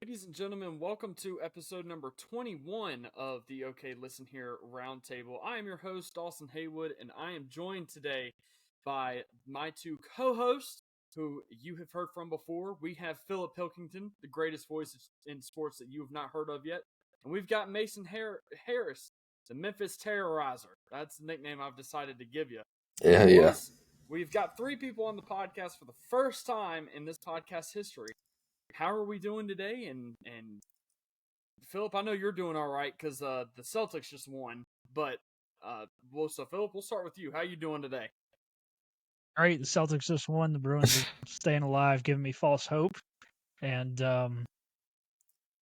Ladies and gentlemen, welcome to episode number 21 of the OK Listen Here Roundtable. I am your host, Dawson Haywood, and I am joined today by my two co-hosts, who you have heard from before. We have Philip Pilkington, the greatest voice in sports that you have not heard of yet. And we've got Mason Harris, the Memphis Terrorizer. That's the nickname I've decided to give you. Yeah. Boys, we've got three people on the podcast for the first time in this podcast history. How are we doing today? And Philip, I know you're doing all right because the Celtics just won. But so Philip, we'll start with you. How you doing today? All right, the Celtics just won. The Bruins are staying alive, giving me false hope. And other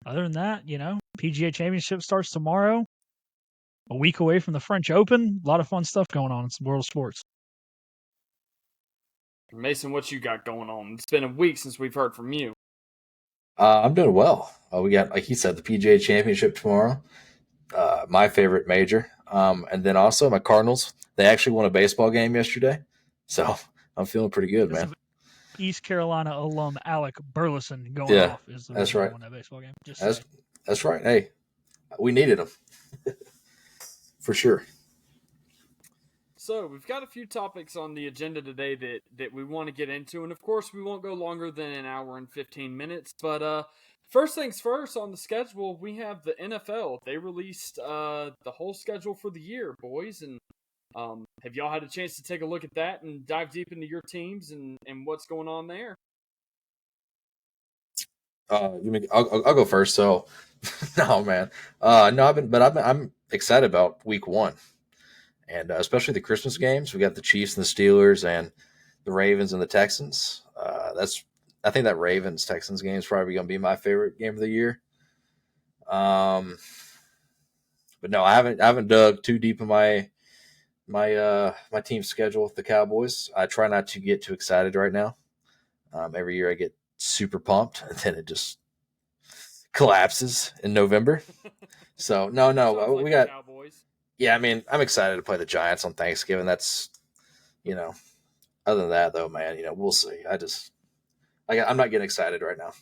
than that, PGA Championship starts tomorrow. A week away from the French Open. A lot of fun stuff going on in some world of sports. Mason, what you got going on? It's been a week since we've heard from you. I'm doing well. We got, like he said, the PGA Championship tomorrow. My favorite major. And then also my Cardinals. They actually won a baseball game yesterday. So I'm feeling pretty good, man. East Carolina alum Alec Burleson going off is the reason right. Won that baseball game. That's right. Hey, we needed him. For sure. So we've got a few topics on the agenda today that we want to get into, and of course we won't go longer than an hour and 15 minutes. But first things first, on the schedule we have the NFL. They released the whole schedule for the year, boys, and have y'all had a chance to take a look at that and dive deep into your teams and what's going on there? I'll go first. So, no, man, I'm excited about week one. And especially the Christmas games. We got the Chiefs and the Steelers and the Ravens and the Texans. I think that Ravens-Texans game is probably going to be my favorite game of the year. But no, I haven't dug too deep in my team's schedule with the Cowboys. I try not to get too excited right now. Every year I get super pumped, and then it just collapses in November. So no, we got Cowboys. Yeah, I mean, I'm excited to play the Giants on Thanksgiving. That's, other than that, though, man, we'll see. I'm not getting excited right now.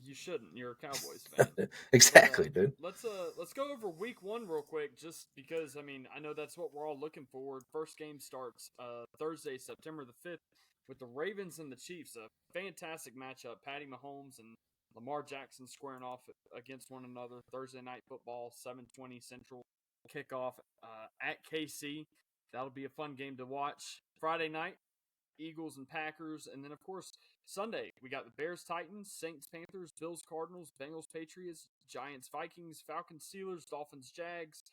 You shouldn't. You're a Cowboys fan. Exactly, dude. Let's go over week one real quick, just because, I know that's what we're all looking forward. First game starts Thursday, September the 5th, with the Ravens and the Chiefs. A fantastic matchup. Patty Mahomes and Lamar Jackson squaring off against one another. Thursday night football, 7:20 Central. Kickoff at KC. That'll be a fun game to watch. Friday night, Eagles and Packers. And then, of course, Sunday, we got the Bears, Titans, Saints, Panthers, Bills, Cardinals, Bengals, Patriots, Giants, Vikings, Falcons, Steelers, Dolphins, Jags,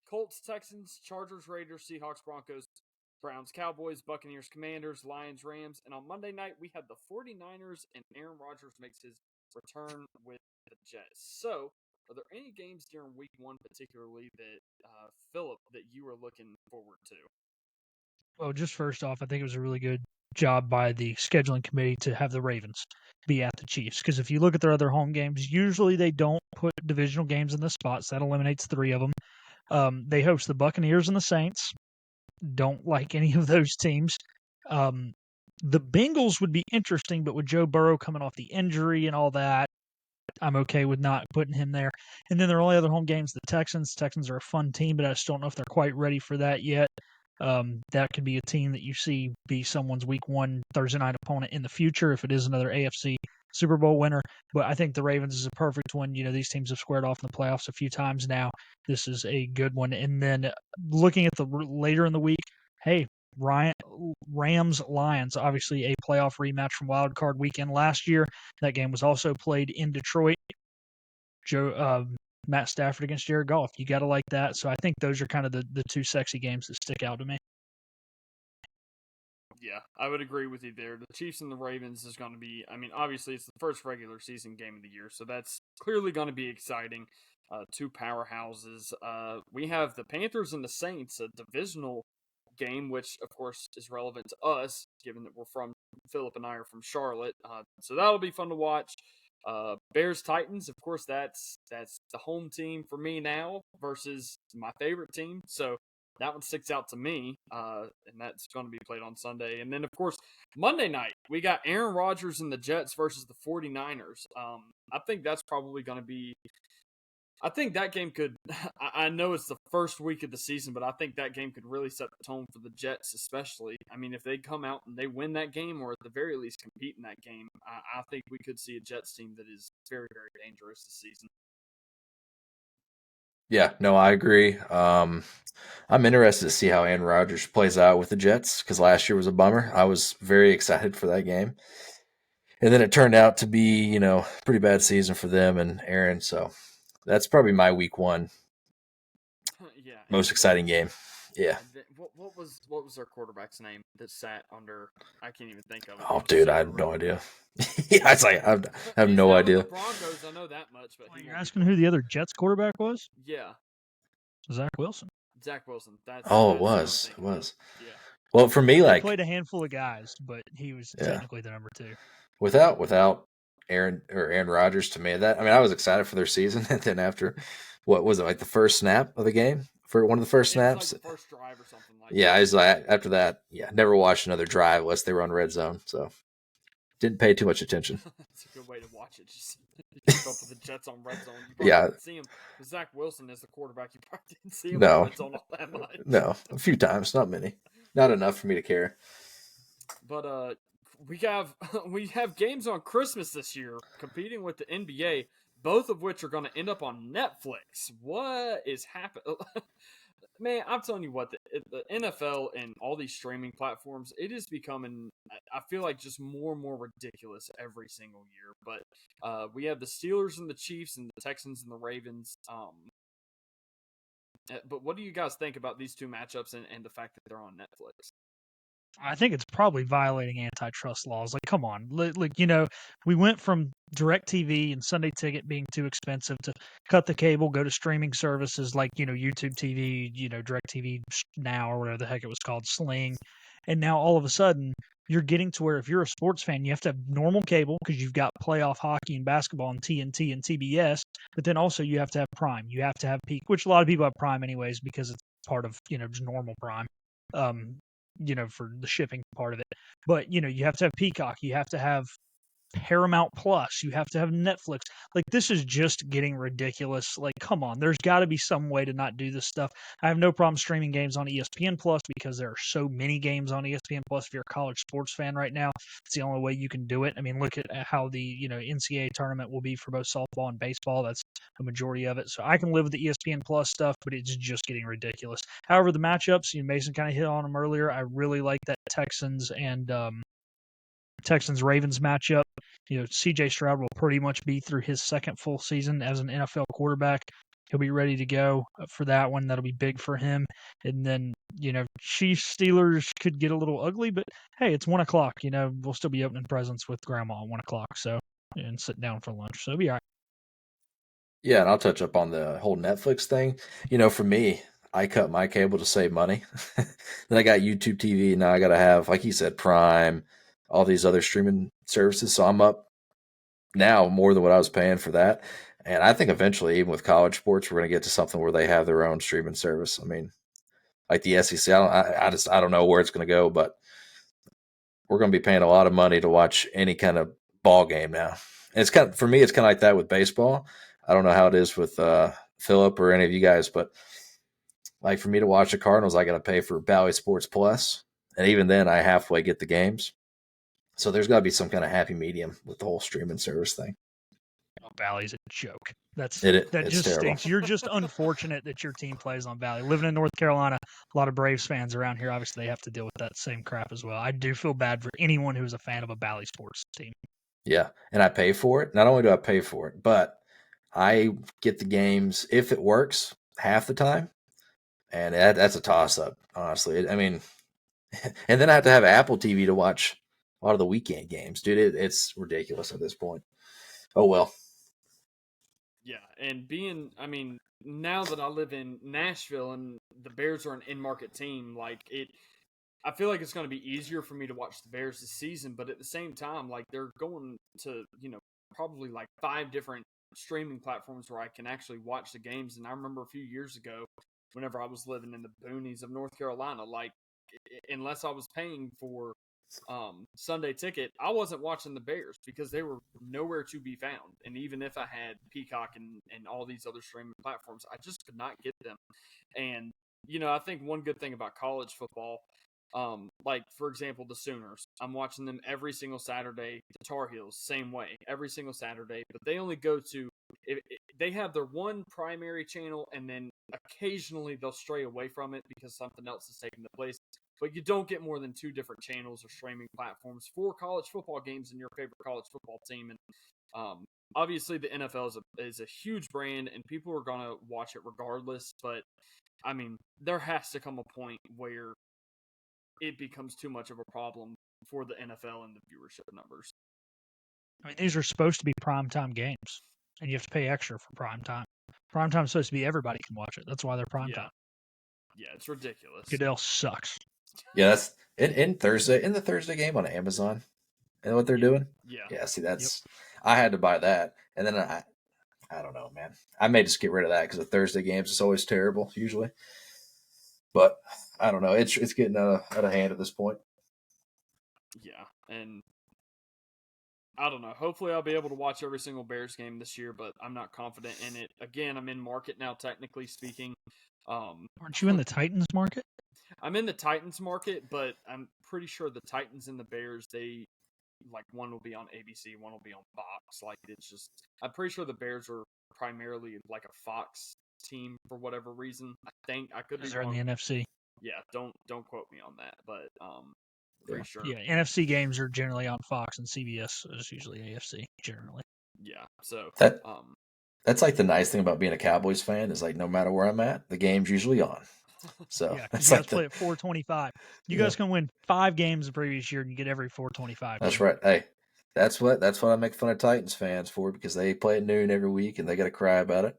Colts, Texans, Chargers, Raiders, Seahawks, Broncos, Browns, Cowboys, Buccaneers, Commanders, Lions, Rams. And on Monday night, we have the 49ers, and Aaron Rodgers makes his return with the Jets. So, are there any games during week one particularly that, Philip, that you are looking forward to? Well, just first off, I think it was a really good job by the scheduling committee to have the Ravens be at the Chiefs. Because if you look at their other home games, usually they don't put divisional games in the spots. That eliminates 3 of them. They host the Buccaneers and the Saints. Don't like any of those teams. The Bengals would be interesting, but with Joe Burrow coming off the injury and all that, I'm okay with not putting him there. And then their only other home games, the Texans. Texans are a fun team, but I just don't know if they're quite ready for that yet. That could be a team that you see be someone's week one Thursday night opponent in the future if it is another AFC Super Bowl winner. But I think the Ravens is a perfect one. These teams have squared off in the playoffs a few times now. This is a good one. And then looking at the later in the week, hey, Rams-Lions, obviously a playoff rematch from Wild Card Weekend last year. That game was also played in Detroit. Matt Stafford against Jared Goff. You got to like that. So I think those are kind of the two sexy games that stick out to me. Yeah, I would agree with you there. The Chiefs and the Ravens is going to be, obviously it's the first regular season game of the year, so that's clearly going to be exciting. Two powerhouses. We have the Panthers and the Saints, a divisional game, which of course is relevant to us, given that Philip and I are from Charlotte. So that'll be fun to watch. Bears Titans, of course, that's the home team for me now versus my favorite team. So That one sticks out to me, and that's going to be played on Sunday. And then, of course, Monday night, we got Aaron Rodgers and the Jets versus the 49ers. I think that's probably going to be – I think that game could – I know it's the first week of the season, but I think that game could really set the tone for the Jets especially. I mean, if they come out and they win that game or at the very least compete in that game, I think we could see a Jets team that is very, very dangerous this season. Yeah, no, I agree. I'm interested to see how Aaron Rodgers plays out with the Jets because last year was a bummer. I was very excited for that game. And then it turned out to be, pretty bad season for them and Aaron. So that's probably my week one Yeah, most exciting game. Yeah. What was their quarterback's name that sat under? I can't even think of it. Oh, dude, I have no idea. Yeah, it's like I have no idea. The Broncos, I know that much, but You're asking who the other Jets quarterback was? Yeah, Zach Wilson. Zach Wilson. It was. Yeah. Well, for me, he played a handful of guys, but he was technically the number 2. Without Aaron Rodgers, to me, I was excited for their season, and then after, what was it, like the first snap of the game for one of the first snaps? Like the first drive or something like that. Yeah, I was like, after that, never watched another drive unless they were on red zone, so didn't pay too much attention. That's a good way to watch it. Just up to the Jets on red zone. You probably didn't see him. Zach Wilson is the quarterback. You probably didn't see him on red zone all that much. No, a few times, not many, not enough for me to care. But we have games on Christmas this year competing with the NBA, both of which are going to end up on Netflix. What is happening? Man, I'm telling you what, the NFL and all these streaming platforms, it is becoming, I feel like, just more and more ridiculous every single year. But we have the Steelers and the Chiefs and the Texans and the Ravens. But what do you guys think about these two matchups and the fact that they're on Netflix? I think it's probably violating antitrust laws. Like, come on. We went from DirecTV and Sunday Ticket being too expensive to cut the cable, go to streaming services like, YouTube TV, DirecTV Now or whatever the heck it was called, Sling. And now all of a sudden, you're getting to where if you're a sports fan, you have to have normal cable because you've got playoff hockey and basketball on TNT and TBS. But then also you have to have Prime. You have to have Peak, which a lot of people have Prime anyways because it's part of, just normal Prime. For the shipping part of it. But, you have to have Peacock. You have to have Paramount Plus. You have to have Netflix. Like, this is just getting ridiculous. Like, come on. There's got to be some way to not do this stuff. I have no problem streaming games on ESPN Plus because there are so many games on ESPN Plus. If you're a college sports fan right now, it's the only way you can do it. I mean, look at how the, NCAA tournament will be for both softball and baseball. That's a majority of it. So I can live with the ESPN Plus stuff, but it's just getting ridiculous. However, the matchups, Mason kind of hit on them earlier. I really like that Texans and Texans-Ravens matchup. C.J. Stroud will pretty much be through his second full season as an NFL quarterback. He'll be ready to go for that one. That'll be big for him. And then, Chiefs-Steelers could get a little ugly, but hey, it's 1 o'clock. We'll still be opening presents with Grandma at 1 o'clock, and sitting down for lunch. So it'll be all right. Yeah, and I'll touch up on the whole Netflix thing. For me, I cut my cable to save money. Then I got YouTube TV. Now I got to have, like you said, Prime, all these other streaming services. So I'm up now more than what I was paying for that. And I think eventually, even with college sports, we're going to get to something where they have their own streaming service. I mean, like the SEC, I don't know where it's going to go, but we're going to be paying a lot of money to watch any kind of ball game now. And it's for me, it's kind of like that with baseball. I don't know how it is with Philip or any of you guys, but like for me to watch the Cardinals, I got to pay for Bally Sports Plus, and even then, I halfway get the games. So there's got to be some kind of happy medium with the whole streaming service thing. Bally's a joke. That just terrible. stinks. You're just unfortunate that your team plays on Bally. Living in North Carolina, a lot of Braves fans around here, obviously, they have to deal with that same crap as well. I do feel bad for anyone who's a fan of a Bally sports team. Yeah, and I pay for it. Not only do I pay for it, but I get the games, if it works, half the time. And that's a toss-up, honestly. I mean, and then I have to have Apple TV to watch a lot of the weekend games. Dude, it's ridiculous at this point. Oh, well. Yeah, and now that I live in Nashville and the Bears are an in-market team, I feel like it's going to be easier for me to watch the Bears this season, but at the same time, they're going to, probably 5 different streaming platforms where I can actually watch the games. And I remember a few years ago, whenever I was living in the boonies of North Carolina. Like, unless I was paying for Sunday ticket, I wasn't watching the Bears because they were nowhere to be found. And even if I had Peacock and all these other streaming platforms, I just could not get them. And, I think one good thing about college football, like, for example, the Sooners, I'm watching them every single Saturday. The Tar Heels, same way, every single Saturday. But they only go to, they have their one primary channel, and then occasionally they'll stray away from it because something else is taking the place. But you don't get more than 2 different channels or streaming platforms for college football games and your favorite college football team. And obviously, the NFL is a huge brand, and people are gonna watch it regardless. But I mean, there has to come a point where it becomes too much of a problem for the NFL and the viewership numbers. I mean, these are supposed to be primetime games, and you have to pay extra for primetime. Primetime's supposed to be everybody can watch it. That's why they're primetime. Yeah, it's ridiculous. Goodell sucks. Yeah, that's in the Thursday game on Amazon. And what they're doing? Yeah. See, that's I had to buy that, and then I don't know, man. I may just get rid of that because the Thursday games is always terrible usually. But I don't know. It's getting out of hand at this point. Yeah, and I don't know. Hopefully, I'll be able to watch every single Bears game this year, but I'm not confident in it. Again, I'm in market now, technically speaking. Aren't you in the Titans market? I'm in the Titans market, but I'm pretty sure the Titans and the Bears, they like one will be on ABC, one will be on Fox. Like, it's just, I'm pretty sure the Bears are primarily like a Fox team for whatever reason. I think I could be They're wrong. in the NFC. Yeah, don't quote me on that, but pretty sure. Yeah, NFC games are generally on Fox, and CBS is usually AFC generally. Yeah, so that's like the nice thing about being a Cowboys fan is like no matter where I'm at, the game's usually on. So yeah, because you guys play at 425. You guys can win 5 games the previous year, and you get every 425. That's right. Hey, that's what I make fun of Titans fans for because they play at noon every week and they got to cry about it.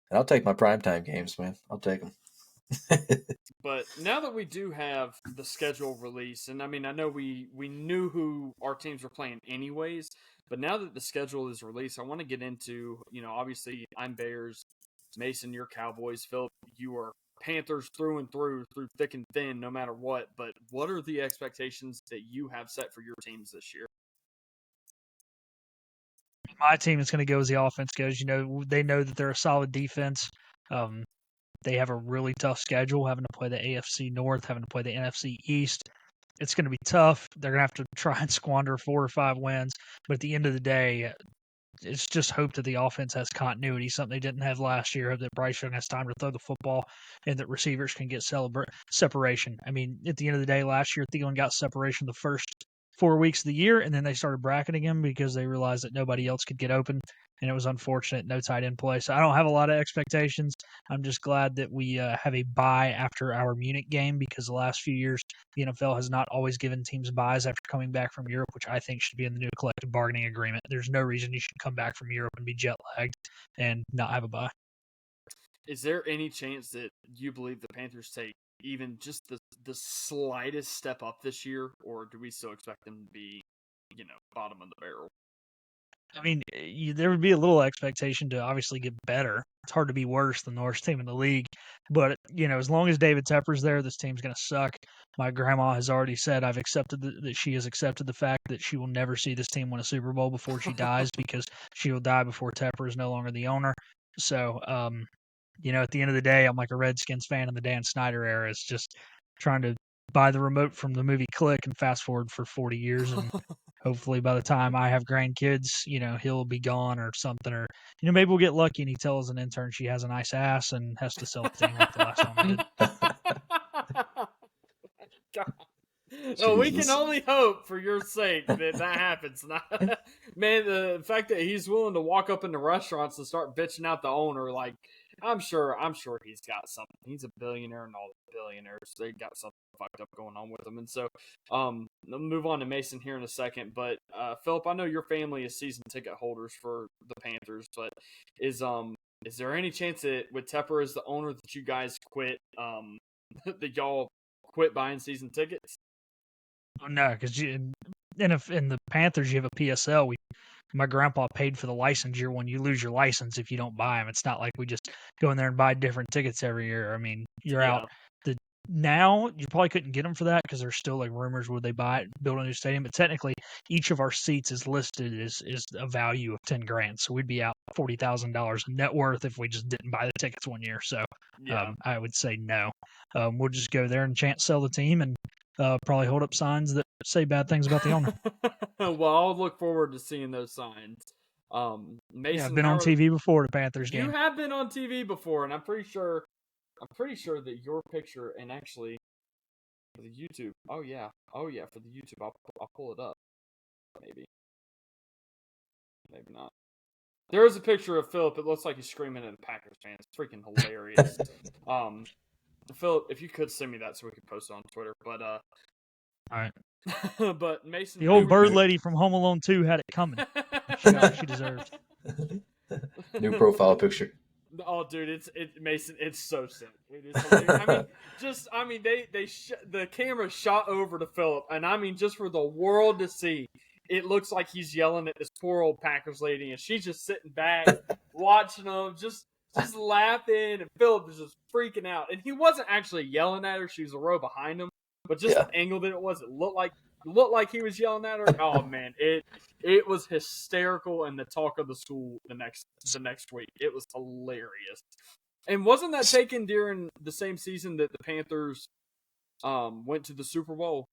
And I'll take my primetime games, man. I'll take them. But now that we do have the schedule release, and I mean, I know we knew who our teams were playing anyways, but now that the schedule is released, I want to get into, obviously I'm Bears, Mason, you're Cowboys, Philip, you are Panthers through and through thick and thin, no matter what. But what are the expectations that you have set for your teams this year? My team is going to go as the offense goes. They know that they're a solid defense. They have a really tough schedule, having to play the AFC North, having to play the NFC East. It's going to be tough. They're going to have to try and squander 4 or 5 wins. But at the end of the day, it's just hope that the offense has continuity, something they didn't have last year, hope that Bryce Young has time to throw the football and that receivers can get separation. I mean, at the end of the day, last year, Thielen got separation the first 4 weeks of the year, and then they started bracketing him because they realized that nobody else could get open, and it was unfortunate, no tight end play. So I don't have a lot of expectations. I'm just glad that we have a bye after our Munich game because the last few years, the NFL has not always given teams buys after coming back from Europe, which I think should be in the new collective bargaining agreement. There's no reason you should come back from Europe and be jet lagged and not have a bye. Is there any chance that you believe the Panthers take even just the slightest step up this year, or do we still expect them to be, bottom of the barrel? I mean, there would be a little expectation to obviously get better. It's hard to be worse than the worst team in the league. But, as long as David Tepper's there, this team's going to suck. My grandma has already said that she has accepted the fact that she will never see this team win a Super Bowl before she dies because she will die before Tepper is no longer the owner. So, at the end of the day, I'm like a Redskins fan in the Dan Snyder era. It's just trying to buy the remote from the movie Click and fast forward for 40 years and hopefully by the time I have grandkids, he'll be gone or something. Or, maybe we'll get lucky and he tells an intern she has a nice ass and has to sell the thing like the last one did. God. Oh, we can only hope for your sake that happens. Man, the fact that he's willing to walk up into restaurants and start bitching out the owner, like, I'm sure he's got something. He's a billionaire, and all the billionaires, they got something fucked up going on with them. And so, I'll move on to Mason here in a second. But Philip, I know your family is season ticket holders for the Panthers, but is there any chance that with Tepper as the owner that you guys quit, that y'all quit buying season tickets? Oh, no, because in the Panthers, you have a PSL. My grandpa paid for the license year when you lose your license if you don't buy them. It's not like we just go in there and buy different tickets every year. I mean, you're out. Now you probably couldn't get them for that because there's still like rumors would they buy it, build a new stadium. But technically, each of our seats is listed as a value of $10,000. So we'd be out $40,000 in net worth if we just didn't buy the tickets one year. So I would say no. We'll just go there and chance sell the team and probably hold up signs that say bad things about the owner. Well, I'll look forward to seeing those signs. Mason, I've been on TV before the Panthers game. You have been on TV before, and I'm pretty sure that your picture, and actually for the YouTube. Oh yeah, for the YouTube, I'll pull it up. Maybe not. There is a picture of Philip. It looks like he's screaming at the Packers fans. It's freaking hilarious. Philip, if you could send me that so we could post it on Twitter. But all right. But Mason, the old bird lady from Home Alone 2 had it coming. She got what she deserved. New profile picture. Oh, dude, Mason. It's so sick. It is hilarious. The camera shot over to Philip, and I mean, just for the world to see, it looks like he's yelling at this poor old Packers lady, and she's just sitting back, watching him, just laughing, and Philip is just freaking out. And he wasn't actually yelling at her; she was a row behind him, but just the angle that it was, it looked like he was yelling at her. Oh man, it was hysterical and the talk of the school the next week. It was hilarious. And wasn't that taken during the same season that the Panthers went to the Super Bowl?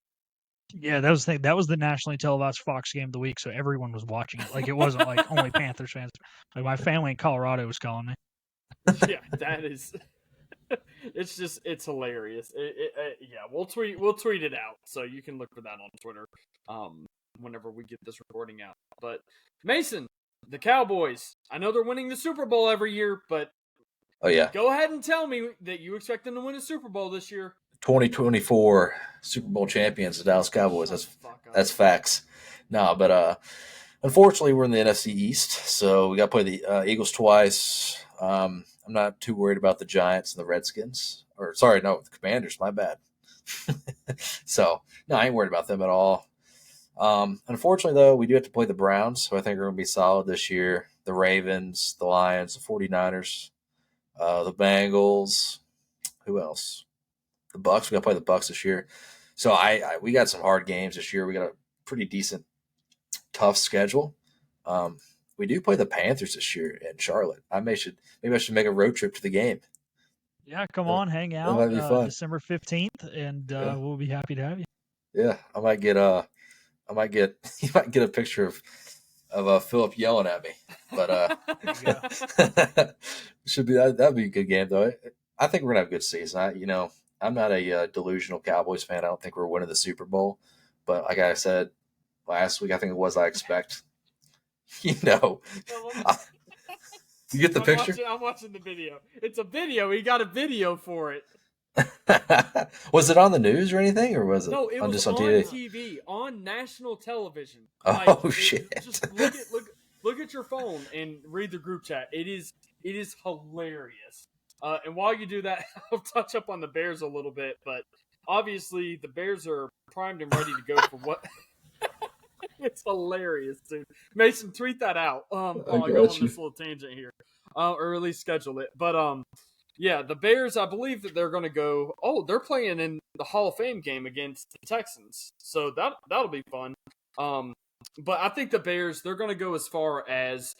Yeah, that was the nationally televised Fox game of the week, so everyone was watching it. Like it wasn't like only Panthers fans. Like my family in Colorado was calling me. Yeah, that is. It's hilarious. We'll tweet it out, so you can look for that on Twitter whenever we get this recording out. But Mason, the Cowboys, I know they're winning the Super Bowl every year, but go ahead and tell me that you expect them to win a Super Bowl this year. 2024 Super Bowl champions, the Dallas Cowboys. That's facts. No, but unfortunately, we're in the NFC East, so we got to play the Eagles twice. I'm not too worried about the Giants and the Redskins. The Commanders. My bad. So, no, I ain't worried about them at all. Unfortunately, though, we do have to play the Browns, so I think we're going to be solid this year. The Ravens, the Lions, the 49ers, the Bengals. Who else? The Bucks. We got to play the Bucks this year. So we got some hard games this year. We got a pretty decent, tough schedule. We do play the Panthers this year in Charlotte. Maybe I should make a road trip to the game. Yeah, come on, hang out. That might be fun. December 15th, and we'll be happy to have you. Yeah, you might get a picture of Philip yelling at me, but should be that'd be a good game though. I think we're gonna have a good season. I'm not a delusional Cowboys fan. I don't think we're winning the Super Bowl, but like I said last week, I think it was I expect. You get the picture? I'm watching the video. It's a video. He got a video for it. Was it on the news or anything, or was it? No, it was just on TV, on national television. Shit! Just look at your phone and read the group chat. It is hilarious. And while you do that, I'll touch up on the Bears a little bit. But obviously, the Bears are primed and ready to go for what. It's hilarious, dude. Mason, tweet that out. I'll go on this little tangent here, or at least schedule it. But the Bears, I believe that they're going to go. Oh, they're playing in the Hall of Fame game against the Texans, so that'll be fun. But I think the Bears, they're going to go as far as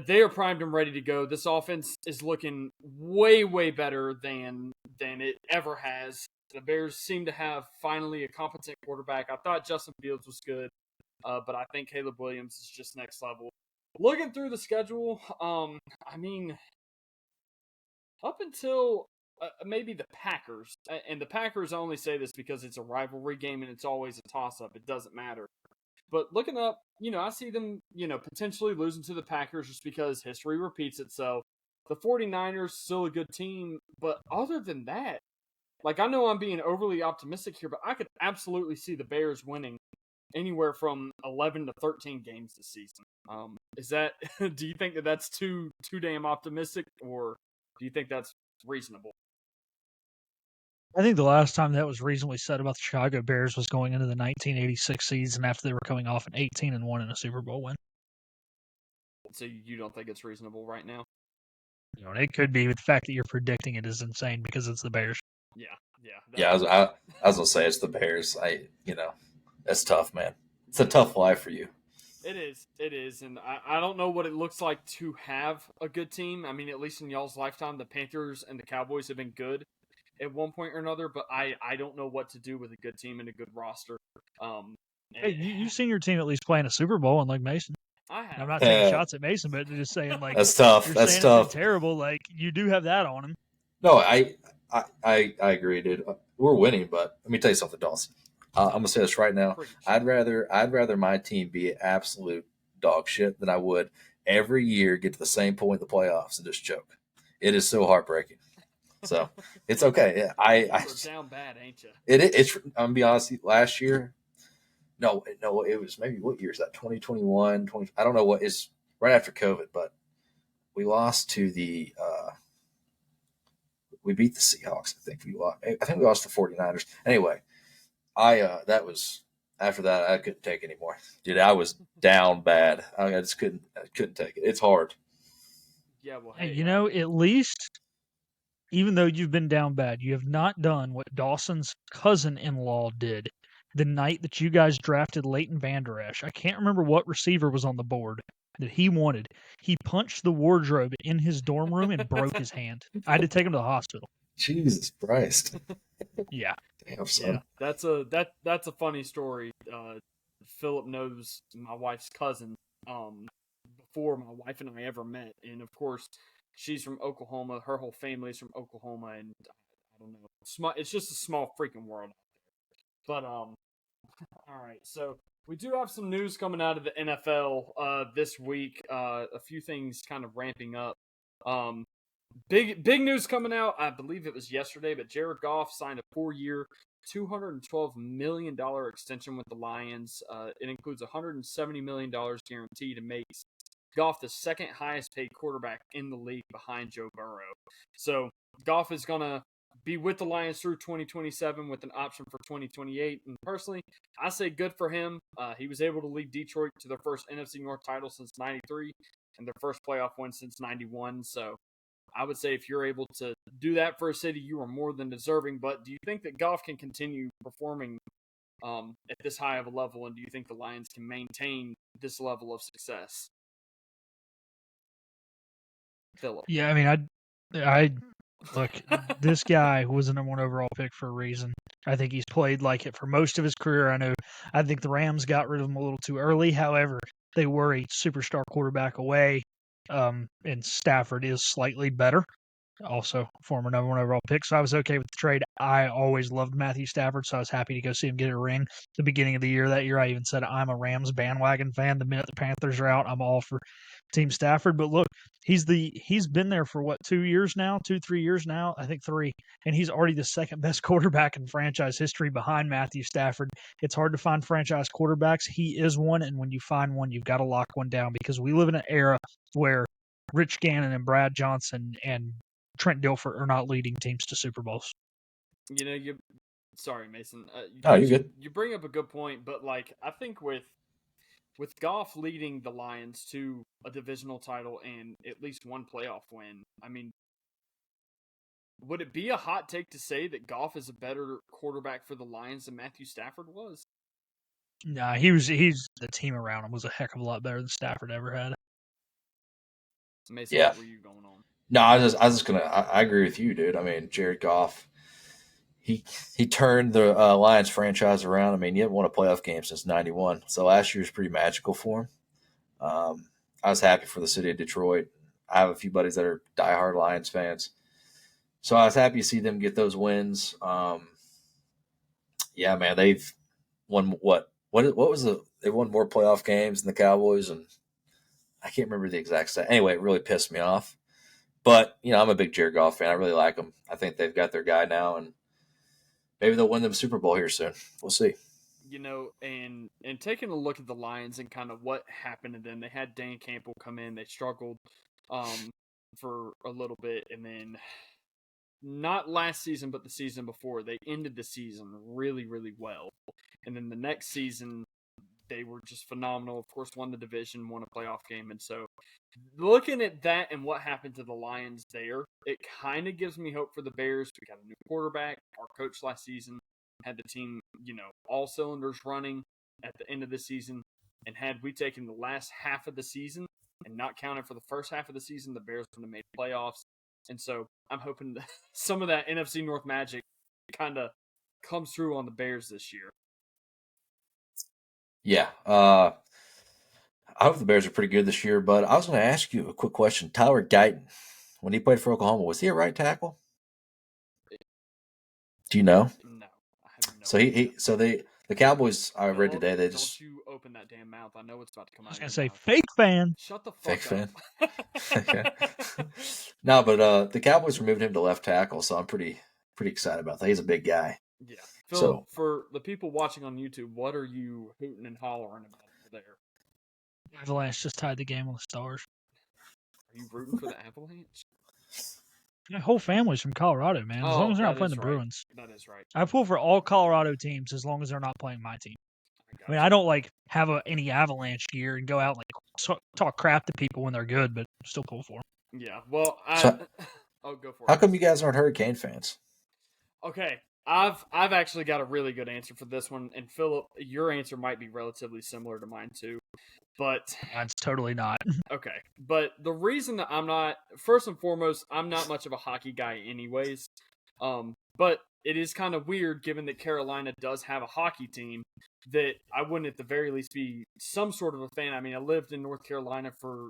they are primed and ready to go. This offense is looking way, way better than it ever has. The Bears seem to have finally a competent quarterback. I thought Justin Fields was good. But I think Caleb Williams is just next level. Looking through the schedule, up until maybe the Packers, and the Packers, I only say this because it's a rivalry game and it's always a toss-up. It doesn't matter. But looking up, I see them, potentially losing to the Packers just because history repeats itself. The 49ers, still a good team, but other than that, I know I'm being overly optimistic here, but I could absolutely see the Bears winning anywhere from 11 to 13 games this season. Do you think that that's too damn optimistic, or do you think that's reasonable? I think the last time that was reasonably said about the Chicago Bears was going into the 1986 season after they were coming off an 18-1 in a Super Bowl win. So you don't think it's reasonable right now? You know, and it could be the fact that you're predicting it is insane because it's the Bears. Yeah, Yeah, I was gonna say it's the Bears. That's tough, man. It's a tough life for you. It is, and I don't know what it looks like to have a good team. I mean, at least in y'all's lifetime, the Panthers and the Cowboys have been good at one point or another, but I don't know what to do with a good team and a good roster. Hey, you've seen your team at least playing a Super Bowl, unlike Mason. I I'm have. not taking shots at Mason, but just saying, like, That's tough. you're That's saying it's been tough. terrible. Like, you do have that on him. No, I agree, dude. We're winning, but let me tell you something, Dawson. I'm gonna say this right now. Preach. I'd rather my team be absolute dog shit than I would every year get to the same point in the playoffs and just choke. It is so heartbreaking. So it's okay. You're down bad, ain't you? It's. I'm gonna be honest. Last year, no, it was maybe what year is that? 2021, 20. I don't know what is right after COVID, but we lost to the. We beat the Seahawks. I think we lost the 49ers. Anyway, that was after that I couldn't take anymore. Dude, I was down bad. I just couldn't take it. It's hard. Yeah, well, Hey, hey, at least, even though you've been down bad, you have not done what Dawson's cousin-in-law did the night that you guys drafted Leighton Vander Esch. I can't remember what receiver was on the board that he wanted. He punched the wardrobe in his dorm room and broke his hand. I had to take him to the hospital. Jesus Christ. Yeah. Damn, son. yeah, that's a funny story. Philip knows my wife's cousin before my wife and I ever met, and of course, she's from Oklahoma. Her whole family's from Oklahoma, and I don't know. It's just a small freaking world. But all right. So we do have some news coming out of the NFL this week. A few things kind of ramping up. Big news coming out. I believe it was yesterday, but Jared Goff signed a 4-year, $212 million extension with the Lions. It includes $170 million guaranteed and makes Goff the second highest paid quarterback in the league behind Joe Burrow. So Goff is going to be with the Lions through 2027 with an option for 2028. And personally, I say good for him. He was able to lead Detroit to their first NFC North title since '93 and their first playoff win since '91. So I would say if you're able to do that for a city, you are more than deserving. But do you think that Goff can continue performing at this high of a level? And do you think the Lions can maintain this level of success? Philip. Yeah, I mean, I look, this guy was the number one overall pick for a reason. I think he's played like it for most of his career. I think the Rams got rid of him a little too early. However, they were a superstar quarterback away, and Stafford is slightly better. Also, former number one overall pick, so I was okay with the trade. I always loved Matthew Stafford, so I was happy to go see him get a ring. At the beginning of the year that year, I even said I'm a Rams bandwagon fan. The minute the Panthers are out, I'm all for Team Stafford. But look, he's been there for what 2 years now, 3 years now, I think 3, and he's already the second best quarterback in franchise history behind Matthew Stafford. It's hard to find franchise quarterbacks. He is one, and when you find one, you've got to lock one down because we live in an era where Rich Gannon and Brad Johnson and Trent Dilfer are not leading teams to Super Bowls. Sorry, Mason. You're good. You bring up a good point, but like I think with Goff leading the Lions to a divisional title and at least one playoff win, I mean, would it be a hot take to say that Goff is a better quarterback for the Lions than Matthew Stafford was? Nah, he's the team around him was a heck of a lot better than Stafford ever had. Mason, Yeah. what were you going on? No, I was just gonna. I agree with you, dude. I mean, Jared Goff, he turned the Lions franchise around. I mean, he hadn't won a playoff game since '91, so last year was pretty magical for him. I was happy for the city of Detroit. I have a few buddies that are diehard Lions fans, so I was happy to see them get those wins. Yeah, man, they've won what was they won more playoff games than the Cowboys, and I can't remember the exact stat. Anyway, it really pissed me off. But, I'm a big Jared Goff fan. I really like them. I think they've got their guy now, and maybe they'll win them Super Bowl here soon. We'll see. And taking a look at the Lions and kind of what happened to them, they had Dan Campbell come in. They struggled for a little bit, and then not last season, but the season before, they ended the season really, really well. And then the next season, they were just phenomenal. Of course, won the division, won a playoff game, and so looking at that and what happened to the Lions there, it kind of gives me hope for the Bears. We got a new quarterback. Our coach last season had the team, all cylinders running at the end of the season. And had we taken the last half of the season and not counted for the first half of the season, the Bears would have made playoffs. And so I'm hoping that some of that NFC North magic kind of comes through on the Bears this year. Yeah. I hope the Bears are pretty good this year, but I was going to ask you a quick question. Tyler Guyton, when he played for Oklahoma, was he a right tackle? Do you know? No, I have no So idea. the Cowboys, I read Philip, today, they don't just you open that damn mouth. I know what's about to come I was out gonna of your say mouth. fake fan. Shut the fake fuck fan. up. No, but the Cowboys are moving him to left tackle, so I'm pretty excited about that. He's a big guy. Yeah. Philip, So for the people watching on YouTube, what are you hooting and hollering about over there? Avalanche just tied the game with the Stars. Are you rooting for the Avalanche? My whole family's from Colorado, man. As long as they're not playing the Bruins. That is right. I pull for all Colorado teams as long as they're not playing my team. I mean, I don't have any Avalanche gear and go out and talk crap to people when they're good, but still pull for them. Yeah. Well, I'll go for it. How come you guys aren't Hurricane fans? Okay. I've actually got a really good answer for this one, and Philip, your answer might be relatively similar to mine too. But mine's totally not. Okay. But the reason that I'm not, first and foremost, I'm not much of a hockey guy anyways. But it is kind of weird given that Carolina does have a hockey team that I wouldn't at the very least be some sort of a fan. I mean, I lived in North Carolina for,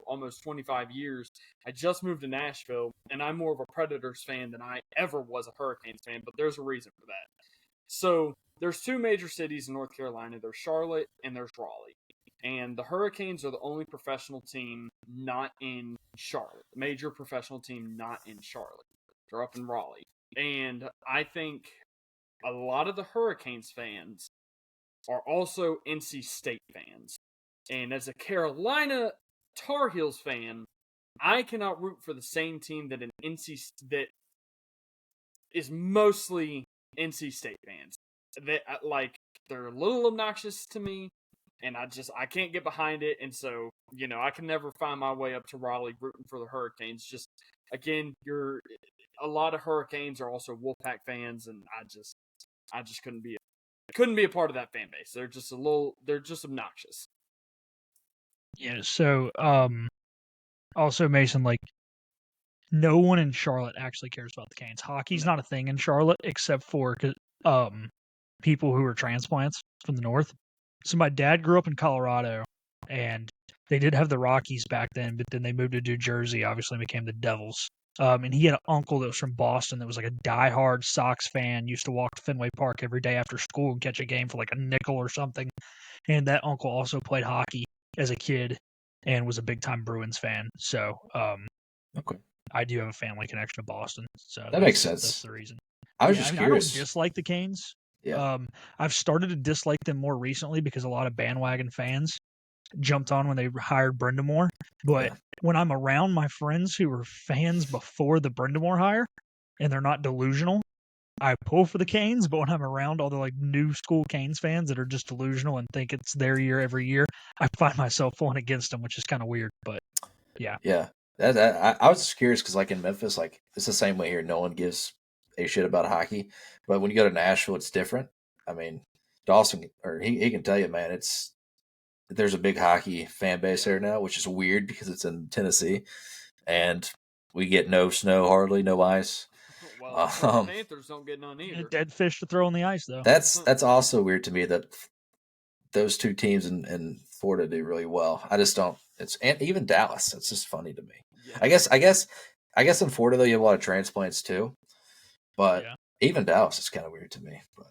almost 25 years. I just moved to Nashville, and I'm more of a Predators fan than I ever was a Hurricanes fan, but there's a reason for that. So there's two major cities in North Carolina. There's Charlotte and there's Raleigh. And the Hurricanes are the only professional team not in Charlotte. Major professional team not in Charlotte. They're up in Raleigh. And I think a lot of the Hurricanes fans are also NC State fans. And as a Carolina Tar Heels fan, I cannot root for the same team that that is mostly NC State fans. They're a little obnoxious to me. And I can't get behind it. And so, I can never find my way up to Raleigh rooting for the Hurricanes. Just, again, a lot of Hurricanes are also Wolfpack fans. And I just couldn't be a part of that fan base. They're just obnoxious. Yeah. So, also Mason, no one in Charlotte actually cares about the Canes. Hockey's not a thing in Charlotte except for, people who are transplants from the north. So my dad grew up in Colorado, and they did have the Rockies back then, but then they moved to New Jersey, obviously became the Devils. And he had an uncle that was from Boston that was a diehard Sox fan, used to walk to Fenway Park every day after school and catch a game for a nickel or something. And that uncle also played hockey as a kid and was a big-time Bruins fan. So Okay. I do have a family connection to Boston. So that makes sense. That's the reason. I was just curious. I don't dislike the Canes. Yeah. I've started to dislike them more recently because a lot of bandwagon fans jumped on when they hired Brindamore. But when I'm around my friends who were fans before the Brindamore hire and they're not delusional, I pull for the Canes. But when I'm around all the new school Canes fans that are just delusional and think it's their year every year, I find myself pulling against them, which is kind of weird. But yeah. Yeah. I was just curious because in Memphis, it's the same way here. No one gives a shit about hockey, but when you go to Nashville, it's different. I mean, Dawson, or he can tell you, man, there's a big hockey fan base there now, which is weird because it's in Tennessee, and we get no snow, hardly no ice. Well, the Panthers don't get none either. Dead fish to throw on the ice, though. That's also weird to me that those two teams in Florida do really well. I just don't. And even Dallas. It's just funny to me. Yeah. I guess in Florida though you have a lot of transplants too. But even Dallas is kind of weird to me. But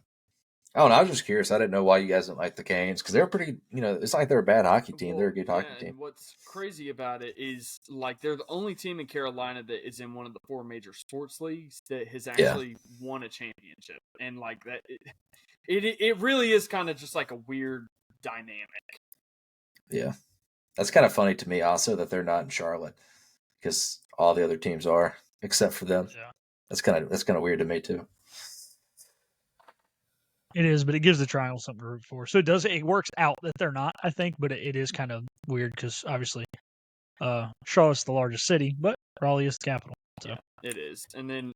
I don't know. I was just curious. I didn't know why you guys didn't like the Canes because they're pretty. It's not like they're a bad hockey team. They're a good hockey team. And what's crazy about it is they're the only team in Carolina that is in one of the 4 major sports leagues that has actually won a championship, and that it really is kind of just a weird dynamic. Yeah, that's kind of funny to me. Also, that they're not in Charlotte because all the other teams are except for them. Yeah. That's kind of weird to me too. It is, but it gives the Triangle something to root for. So it works out that they're not, I think, but it is kind of weird because obviously Charlotte's the largest city, but Raleigh is the capital. So. Yeah, it is. And then,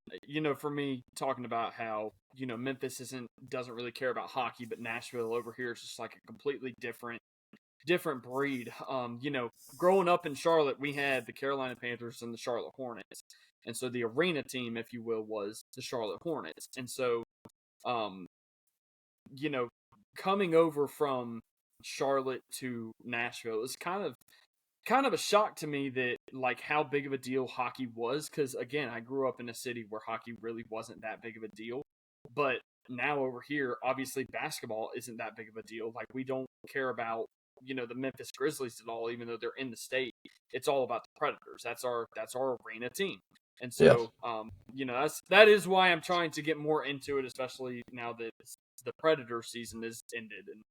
for me, talking about how, Memphis doesn't really care about hockey, but Nashville over here is just like a completely different breed. Growing up in Charlotte, we had the Carolina Panthers and the Charlotte Hornets. And so the arena team, if you will, was the Charlotte Hornets. And so, coming over from Charlotte to Nashville is kind of a shock to me that like how big of a deal hockey was, because again, I grew up in a city where hockey really wasn't that big of a deal, but now over here, obviously basketball isn't that big of a deal. Like we don't care about the Memphis Grizzlies at all, even though they're in the state. It's all about the Predators. That's our arena team. And so, that is why I'm trying to get more into it, especially now that the Predator season is ended, and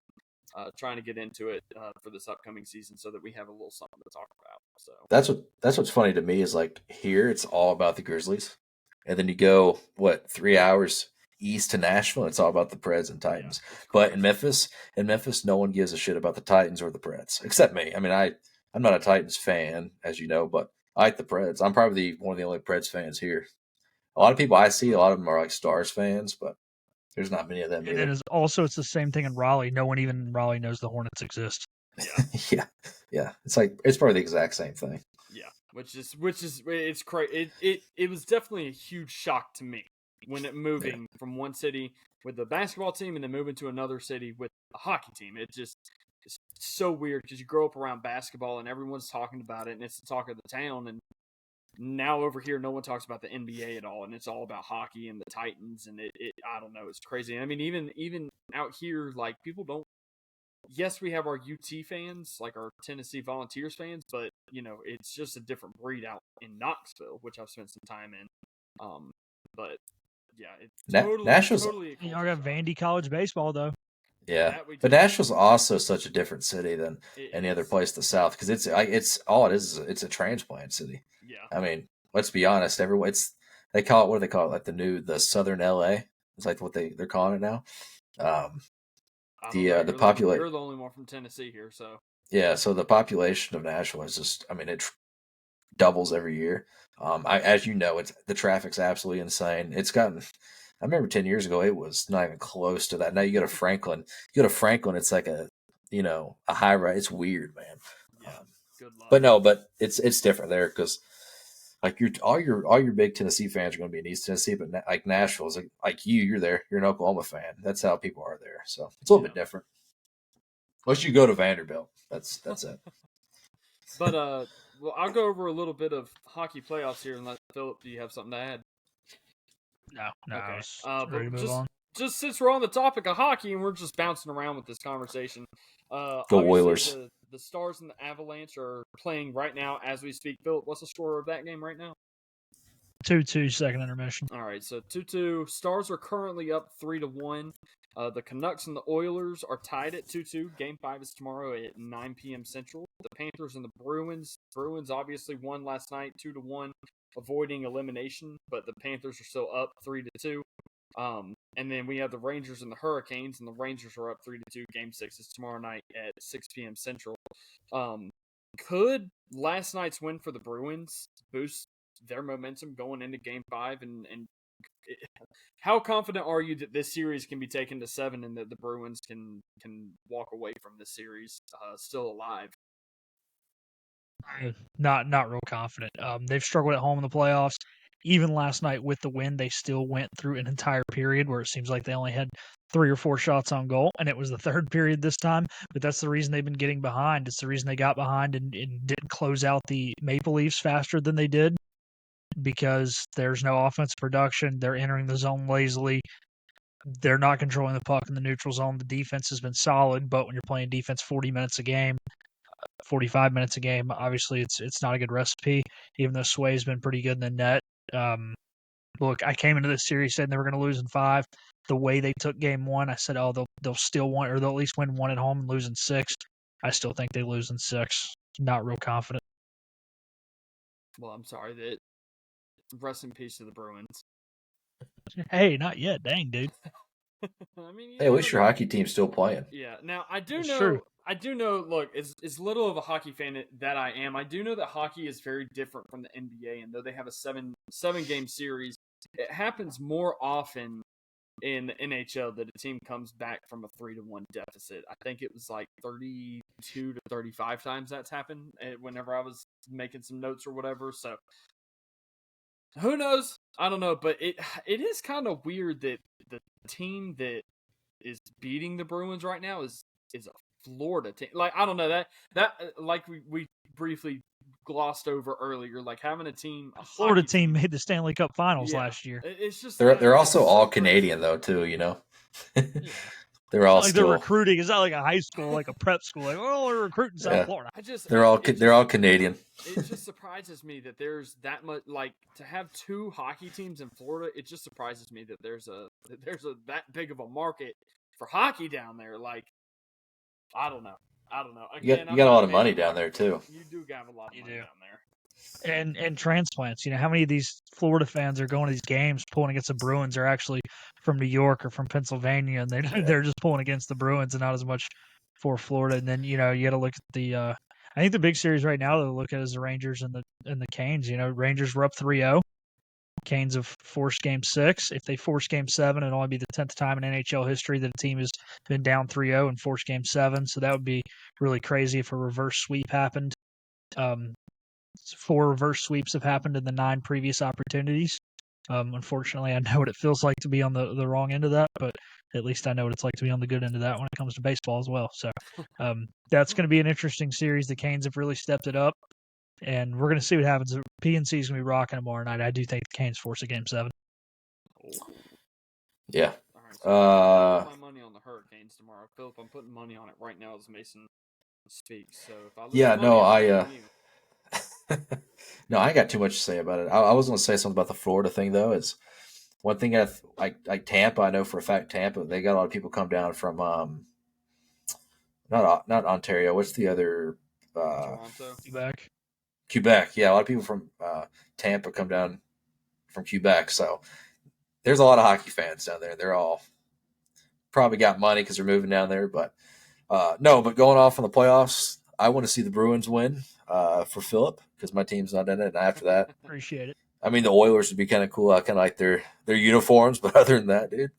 trying to get into it for this upcoming season so that we have a little something to talk about. So that's what's funny to me is like here it's all about the Grizzlies, and then you go 3 hours east to Nashville, and it's all about the Preds and Titans. Yeah, but in Memphis, no one gives a shit about the Titans or the Preds except me. I mean, I'm not a Titans fan, as you know, but I like the Preds. I'm probably one of the only Preds fans here. A lot of people I see, a lot of them are like Stars fans, but there's not many of them either. And it's the same thing in Raleigh. No one even in Raleigh knows the Hornets exist. Yeah. yeah. It's probably the exact same thing. Yeah, which is it's crazy. It was definitely a huge shock to me when moving from one city with the basketball team and then moving to another city with a hockey team. It's so weird because you grow up around basketball and everyone's talking about it and it's the talk of the town, and now over here no one talks about the NBA at all, and it's all about hockey and the Titans, and it I don't know, it's crazy. I mean, even out here, like people don't. Yes, we have our UT fans, like our Tennessee Volunteers fans, but it's just a different breed out in Knoxville, which I've spent some time in. But yeah, it's totally. Y'all got Vandy College baseball though. Yeah, but Nashville's also such a different city than any other place in the South, because it's all it is. It's a transplant city. Yeah, I mean, let's be honest. Everyone, they call it, what do they call it? Like the Southern LA. It's like what they're calling it now. The population. You're the only one from Tennessee here, so yeah. So the population of Nashville is just, I mean, it doubles every year. As you know, the traffic's absolutely insane. It's gotten. I remember 10 years ago, it was not even close to that. Now you go to Franklin. It's like a high rise. It's weird, man. Yeah, good luck. But it's different there because like all your big Tennessee fans are going to be in East Tennessee, but like Nashville's like you're there. You're an Oklahoma fan. That's how people are there. So it's a little bit different. Unless you go to Vanderbilt, that's it. But well, I'll go over a little bit of hockey playoffs here and let Philip. Do you have something to add? No. Okay. Ready to move on. Just since we're on the topic of hockey and we're just bouncing around with this conversation, go Oilers. The Stars and the Avalanche are playing right now as we speak. Philip, what's the score of that game right now? 2-2, second intermission. All right, so 2-2. Stars are currently up 3-1. The Canucks and the Oilers are tied at 2-2. Game 5 is tomorrow at 9 p.m. Central. The Panthers and the Bruins. Bruins obviously won last night 2-1, avoiding elimination, but the Panthers are still up 3-2. And then we have the Rangers and the Hurricanes, and the Rangers are up 3-2. Game 6 is tomorrow night at 6 p.m. Central. Could last night's win for the Bruins boost their momentum going into Game 5? And how confident are you that this series can be taken to 7 and that the Bruins can walk away from this series still alive? Not real confident. They've struggled at home in the playoffs. Even last night with the win, they still went through an entire period where it seems like they only had 3 or 4 shots on goal, and it was the third period this time. But that's the reason they've been getting behind. It's the reason they got behind and didn't close out the Maple Leafs faster than they did, because there's no offensive production. They're entering the zone lazily. They're not controlling the puck in the neutral zone. The defense has been solid, but when you're playing defense 40 minutes a game, 45 minutes a game, obviously it's not a good recipe, even though Sway's been pretty good in the net. Look, I came into this series saying they were going to lose in 5. The way they took game 1, I said, they'll still win, or they'll at least win 1 at home and lose in 6. I still think they lose in 6. Not real confident. Well, I'm sorry. That rest in peace to the Bruins. Hey, not yet. Dang, dude. I mean, hey, at least your hockey team's still playing. Yeah. Now I do That's know. true. I do know. Look, as little of a hockey fan that I am, I do know that hockey is very different from the NBA. And though they have a seven game series, it happens more often in the NHL that a team comes back from a 3-1 deficit. I think it was like 32 to 35 times that's happened whenever I was making some notes or whatever. So who knows? I don't know, but it is kind of weird that the team that is beating the Bruins right now is a Florida team. Like, I don't know, that like we briefly glossed over earlier, like having a team, a Florida hockey team made the Stanley Cup Finals yeah, last year. it's just They're it's also so all crazy. Canadian though too. You know, Yeah. they're all Like they're still recruiting. It's not like a high school, like a prep school. Like, oh, we're recruiting South yeah. Florida. They're all Canadian. It just surprises me that there's that much, like, to have two hockey teams in Florida. It just surprises me that there's a that big of a market for hockey down there. Like, I don't know. Again, You got a lot of money down there too. You do have a lot of money down there. And transplants. You know, how many of these Florida fans are going to these games pulling against the Bruins are actually from New York or from Pennsylvania, and they're just pulling against the Bruins and not as much for Florida. And then you got to look at the. I think the big series right now to look at is the Rangers and the Canes. You know, Rangers were up 3-0. Canes have forced Game 6. If they force Game 7, it'll only be the 10th time in NHL history that a team has been down 3-0 and forced Game 7. So that would be really crazy if a reverse sweep happened. 4 reverse sweeps have happened in the 9 previous opportunities. Unfortunately, I know what it feels like to be on the wrong end of that, but at least I know what it's like to be on the good end of that when it comes to baseball as well. So that's going to be an interesting series. The Canes have really stepped it up, and we're going to see what happens. PNC is going to be rocking tomorrow night. I do think the Canes force a Game 7. Yeah. All right, so I'm putting my money on the Hurricanes tomorrow, Philip. I'm putting money on it right now as Mason speaks. So if I lose money, no, I ain't got too much to say about it. I was going to say something about the Florida thing though. It's one thing like Tampa. I know for a fact Tampa. They got a lot of people come down from not Ontario. What's the other? Toronto, Quebec. Yeah, a lot of people from Tampa come down from Quebec. So there's a lot of hockey fans down there. They're all probably got money because they're moving down there. But no, but going off on the playoffs, I want to see the Bruins win for Philip because my team's not in it. And after that, appreciate it. I mean, the Oilers would be kind of cool. I kind of like their uniforms, but other than that, dude,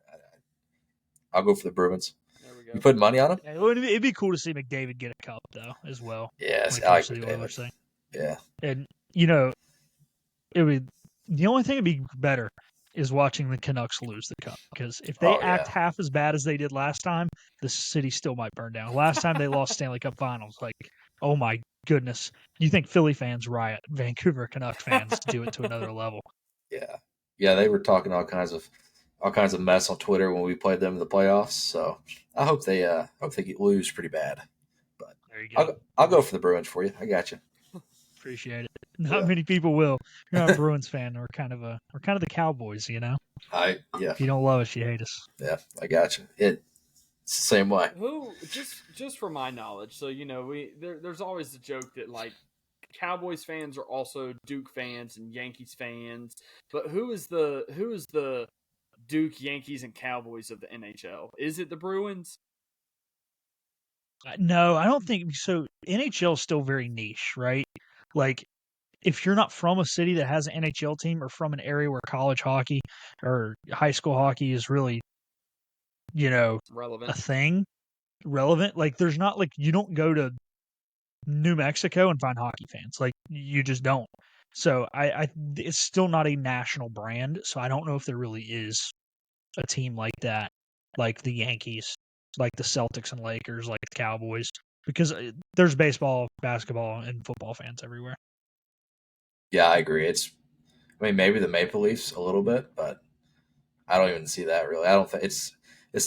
I'll go for the Bruins. There we go. You putting money on them? Yeah, it'd be cool to see McDavid get a cup though, as well. Yes, I like McDavid. Thing. Yeah, and it would. The only thing that'd be better is watching the Canucks lose the cup, because if they act half as bad as they did last time, the city still might burn down. Last time they lost Stanley Cup Finals, like, oh my goodness, you think Philly fans riot? Vancouver Canucks fans do it to another level. Yeah, they were talking all kinds of mess on Twitter when we played them in the playoffs. So I hope they lose pretty bad. But there you go. I'll go for the Bruins for you. I got you. Appreciate it. Not many people will. You're not a Bruins fan. We're kind of the Cowboys, you know. If you don't love us, you hate us. Yeah, I got you. It's the same way. Who just for my knowledge, so there's always the joke that like Cowboys fans are also Duke fans and Yankees fans, but who is the Duke, Yankees, and Cowboys of the NHL? Is it the Bruins? No, I don't think so. NHL is still very niche, right? Like, if you're not from a city that has an NHL team or from an area where college hockey or high school hockey is really, relevant, like there's not, like, you don't go to New Mexico and find hockey fans. Like, you just don't. So it's still not a national brand. So I don't know if there really is a team like that, like the Yankees, like the Celtics and Lakers, like the Cowboys, because there's baseball, basketball, and football fans everywhere. Yeah, I agree. Maybe the Maple Leafs a little bit, but I don't even see that really. I don't think it's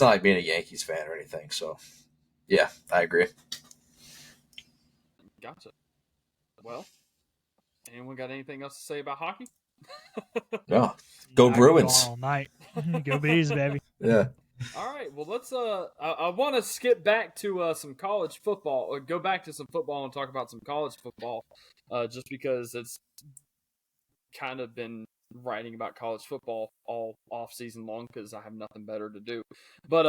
not like being a Yankees fan or anything. So, yeah, I agree. Gotcha. Well, anyone got anything else to say about hockey? No, go Bruins all night. Go Bees, baby. Yeah. All right. Well, let's. I want to skip back to some college football, or go back to some football and talk about some college football, just because it's kind of been writing about college football all off season long because I have nothing better to do. But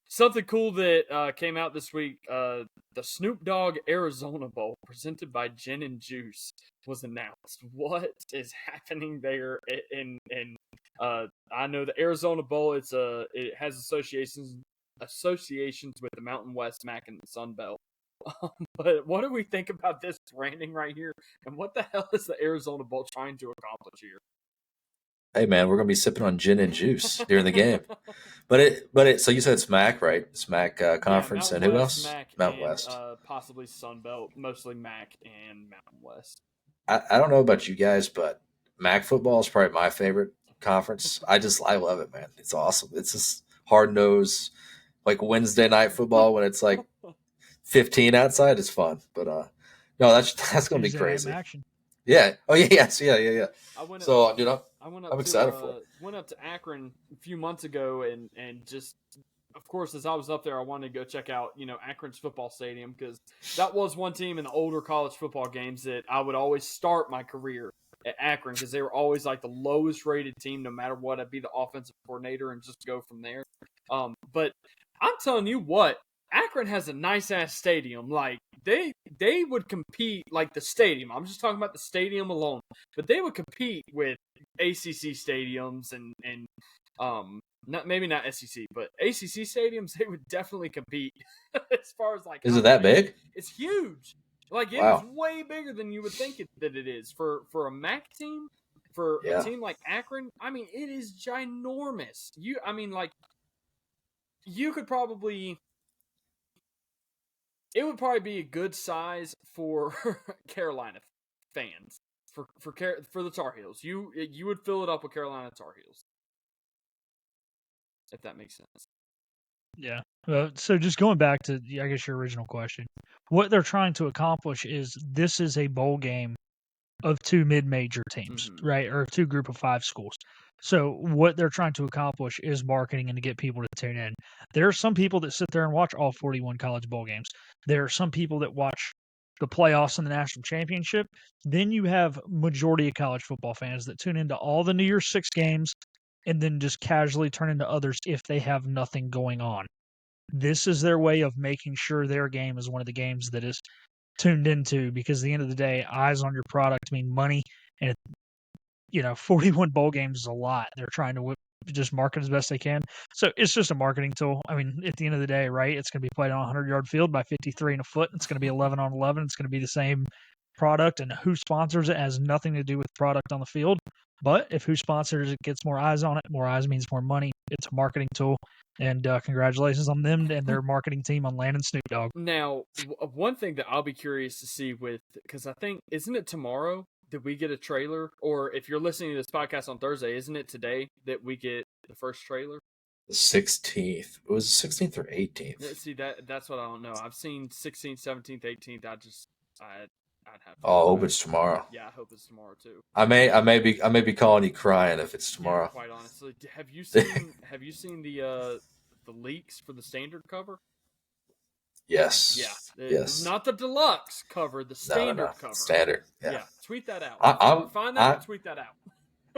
something cool that came out this week. The Snoop Dogg Arizona Bowl, presented by Gin and Juice, was announced. What is happening there? I know the Arizona Bowl. It has associations with the Mountain West, MAC, and the Sun Belt. But what do we think about this branding right here? And what the hell is the Arizona Bowl trying to accomplish here? Hey man, we're gonna be sipping on gin and juice during the game. So you said it's MAC, right? It's MAC conference, Mountain and who West, else? MAC, Mountain and West. possibly Sun Belt, mostly MAC and Mountain West. I don't know about you guys, but MAC football is probably my favorite conference. I love it, man. It's awesome. It's just hard nosed, like Wednesday night football when it's like 15 outside. It's fun, but no, that's gonna be Tuesday night crazy. action. Yeah. Oh yeah. Yes. Yeah. So, dude, I'm excited for it. Went up to Akron a few months ago, and just, of course, as I was up there, I wanted to go check out, Akron's football stadium, because that was one team in the older college football games that I would always start my career at Akron, because they were always like the lowest rated team, no matter what. I'd be the offensive coordinator and just go from there. But I'm telling you what, Akron has a nice ass stadium. Like they would compete, like the stadium. I'm just talking about the stadium alone, but they would compete with ACC stadiums and maybe not SEC, but ACC stadiums. They would definitely compete as far as like. Is it that big? It's huge. Like it Wow. is way bigger than you would think that it is for a MAC team. For Yeah. a team like Akron, I mean, it is ginormous. You could probably. It would probably be a good size for Carolina fans for the Tar Heels. You would fill it up with Carolina Tar Heels, if that makes sense. Yeah. So just going back to, I guess, your original question, what they're trying to accomplish is this is a bowl game of two mid-major teams, right? Or two group of 5 schools. So what they're trying to accomplish is marketing and to get people to tune in. There are some people that sit there and watch all 41 college bowl games. There are some people that watch the playoffs and the national championship. Then you have majority of college football fans that tune into all the New Year's 6 games and then just casually turn into others if they have nothing going on. This is their way of making sure their game is one of the games that is tuned into, because at the end of the day, eyes on your product mean money, and 41 bowl games is a lot. They're trying to just market as best they can. So it's just a marketing tool. I mean, at the end of the day, right, it's going to be played on a 100-yard field by 53 and a foot. It's going to be 11 on 11. It's going to be the same product, and who sponsors it has nothing to do with product on the field. But if who sponsors it gets more eyes on it, more eyes means more money. It's a marketing tool. And congratulations on them and their marketing team on landing Snoop Dogg. Now, one thing that I'll be curious to see because I think, isn't it tomorrow that we get a trailer? Or if you're listening to this podcast on Thursday, isn't it today that we get the first trailer? The 16th. It was the 16th or 18th. See, that's what I don't know. I've seen 16th, 17th, 18th. I'd have to. Oh, I hope it's tomorrow. Yeah, I hope it's tomorrow too. I may be calling you crying if it's tomorrow. Yeah, quite honestly, have you seen the leaks for the standard cover? Yes. Yeah. Yes. Not the deluxe cover, the standard cover. Standard. Yeah. Tweet that out. Tweet that out.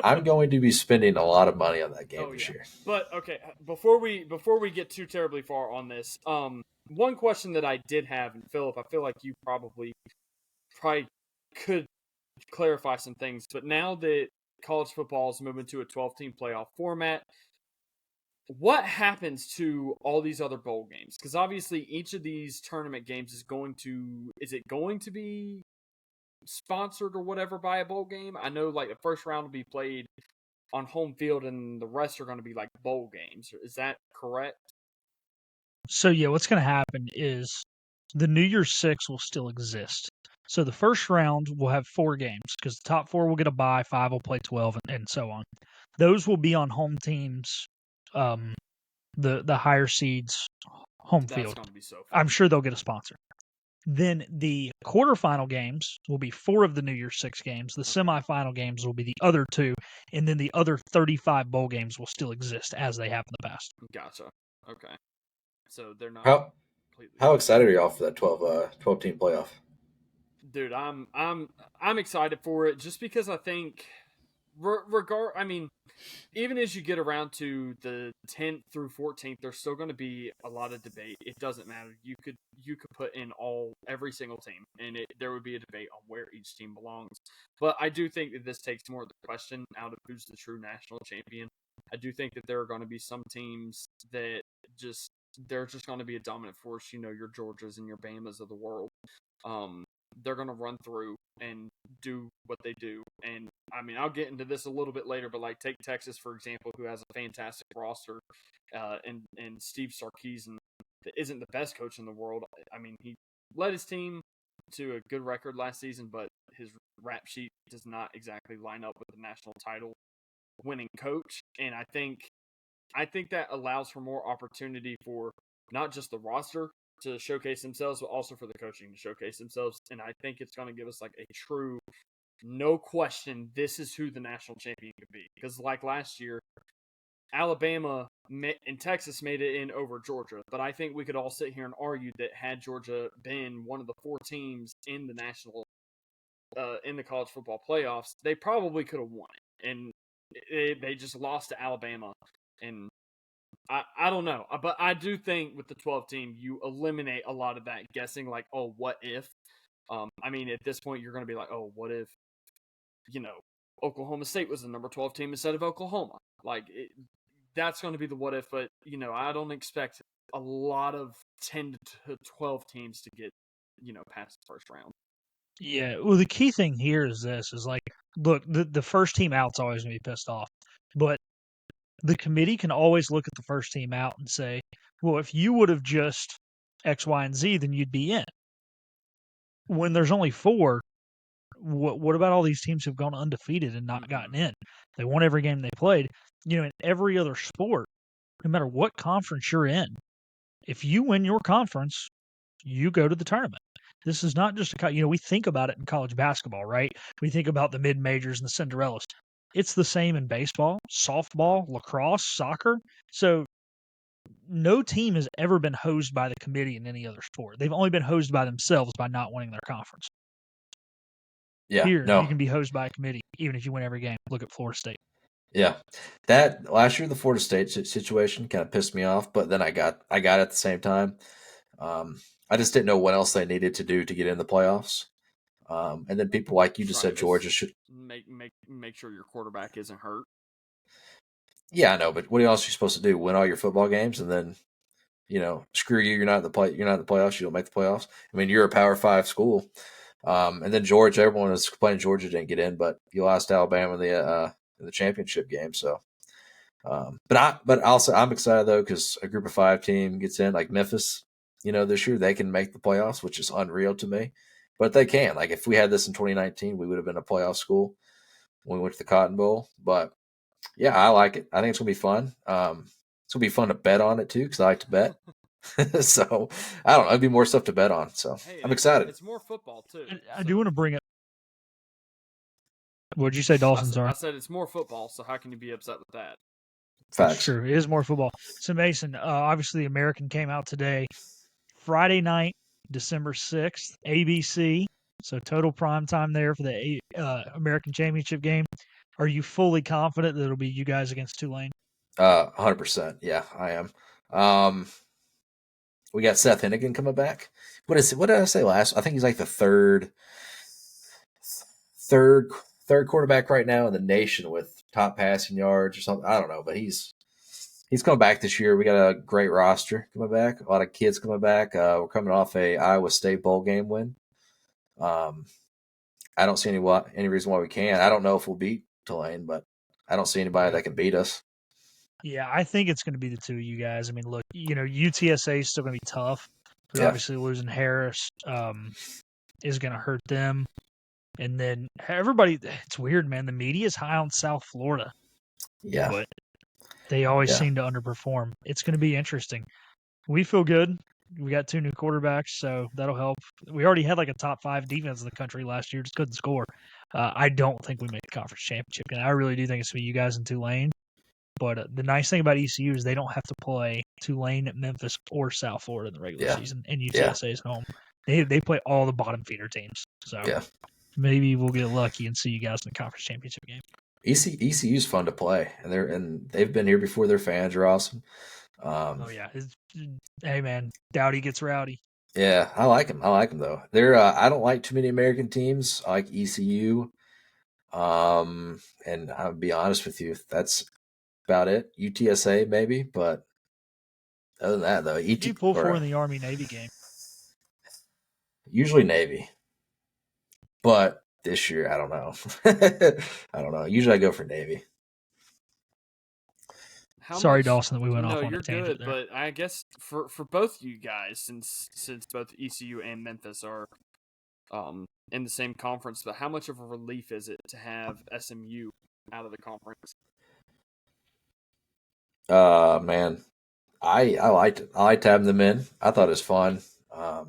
I'm going to be spending a lot of money on that game this year. But okay, before we get too terribly far on this, one question that I did have, and Philip, I feel like you probably could clarify some things, but now that college football is moving to a 12-team playoff format, what happens to all these other bowl games? Because obviously each of these tournament games is it going to be sponsored or whatever by a bowl game? I know like the first round will be played on home field and the rest are going to be like bowl games. Is that correct? So yeah, what's going to happen is the New Year's 6 will still exist. So the first round will have 4 games because the top 4 will get a bye, 5 will play 12, and so on. Those will be on home teams, the higher seeds home field. Gonna be so fun. I'm sure they'll get a sponsor. Then the quarterfinal games will be 4 of the New Year's 6 games. The semifinal games will be the other 2, and then the other 35 bowl games will still exist as they have in the past. Gotcha. Okay. So they're not How excited are y'all for that 12-team playoff? Dude, I'm excited for it just because I think I mean, even as you get around to the 10th through 14th, there's still going to be a lot of debate. It doesn't matter. You could put in every single team, and there would be a debate on where each team belongs. But I do think that this takes more of the question out of who's the true national champion. I do think that there are going to be some teams that they're just going to be a dominant force. You know, your Georgias and your Bamas of the world. They're going to run through and do what they do. And I mean, I'll get into this a little bit later, but like take Texas, for example, who has a fantastic roster, and Steve Sarkisian isn't the best coach in the world. I mean, he led his team to a good record last season, but his rap sheet does not exactly line up with the national title winning coach. And I think that allows for more opportunity for not just the roster to showcase themselves, but also for the coaching to showcase themselves. And I think it's going to give us like a true, no question, this is who the national champion could be. Because like last year, Alabama and Texas made it in over Georgia. But I think we could all sit here and argue that had Georgia been one of the 4 teams in the in the college football playoffs, they probably could have won it. And they just lost to Alabama. And I don't know, but I do think with the 12 team, you eliminate a lot of that guessing, like, oh, what if? I mean, at this point, you're going to be like, oh, what if, Oklahoma State was the number 12 team instead of Oklahoma? Like, that's going to be the what if, but, I don't expect a lot of 10 to 12 teams to get, past the first round. Yeah, well, the key thing here is like, look, the first team out's always going to be pissed off, but the committee can always look at the first team out and say, well, if you would have just X, Y, and Z, then you'd be in. When there's only 4, what about all these teams who've gone undefeated and not gotten in? They won every game they played. In every other sport, no matter what conference you're in, if you win your conference, you go to the tournament. This is not just we think about it in college basketball, right? We think about the mid-majors and the Cinderellas. It's the same in baseball, softball, lacrosse, soccer. So no team has ever been hosed by the committee in any other sport. They've only been hosed by themselves by not winning their conference. Yeah, Here, no. you can be hosed by a committee, even if you win every game. Look at Florida State. Yeah, that last year the Florida State situation kind of pissed me off, but then I got it at the same time. I just didn't know what else they needed to do to get in the playoffs. And then people like you just said, Georgia should make sure your quarterback isn't hurt. Yeah, I know, but what else are you supposed to do? Win all your football games and then, screw you. You're not in the playoffs. You don't make the playoffs. I mean, you're a Power 5 school. And then Georgia, everyone was complaining Georgia didn't get in, but you lost Alabama in the championship game. So, but also I'm excited though because a Group of 5 team gets in, like Memphis. This year they can make the playoffs, which is unreal to me. But they can. Like if we had this in 2019, we would have been a playoff school when we went to the Cotton Bowl. But yeah, I like it. I think it's gonna be fun. It's gonna be fun to bet on it too because I like to bet. So I don't know. It'd be more stuff to bet on. So I'm excited. It's more football too. I do want to bring up. What'd you say, Dawson? Sorry. I said it's more football. So how can you be upset with that? Facts. That's true. It is more football. So Mason, obviously, the American came out today, Friday night, December 6th, ABC. So total prime time there for the American Championship game. Are you fully confident that it'll be you guys against Tulane? 100%. Yeah, I am. We got Seth Hennigan coming back. What did I say last? I think he's like the third quarterback right now in the nation with top passing yards or something. I don't know, but he's coming back this year. We got a great roster coming back. A lot of kids coming back. We're coming off a Iowa State bowl game win. I don't see any reason why we can't. I don't know if we'll beat Tulane, but I don't see anybody that can beat us. Yeah, I think it's going to be the two of you guys. I mean, look, UTSA is still going to be tough, but obviously losing Harris is going to hurt them. And then everybody, it's weird, man. The media is high on South Florida. Yeah. But they always seem to underperform. It's going to be interesting. We feel good. We got 2 new quarterbacks, so that'll help. We already had like a top 5 defense in the country last year, just couldn't score. I don't think we make the conference championship, and I really do think it's going to be you guys in Tulane. But the nice thing about ECU is they don't have to play Tulane, Memphis, or South Florida in the regular season, and UTSA is home. They play all the bottom feeder teams. So maybe we'll get lucky and see you guys in the conference championship game. ECU's fun to play, and they've been here before. Their fans are awesome. Oh yeah, hey man, Dowdy gets rowdy. Yeah, I like them. I like them though. They're I don't like too many American teams. I like ECU. And I'll be honest with you, that's about it. UTSA maybe, but other than that though, Who do you pull for in the Army Navy game? usually Navy. But this year, I don't know. I don't know. Usually I go for Navy. Sorry, Dawson, that we went off on you're a tangent good, there. but I guess for both you guys, since both ECU and Memphis are in the same conference, but how much of a relief is it to have SMU out of the conference? Man, I liked it. I liked having them in. I thought it was fun. I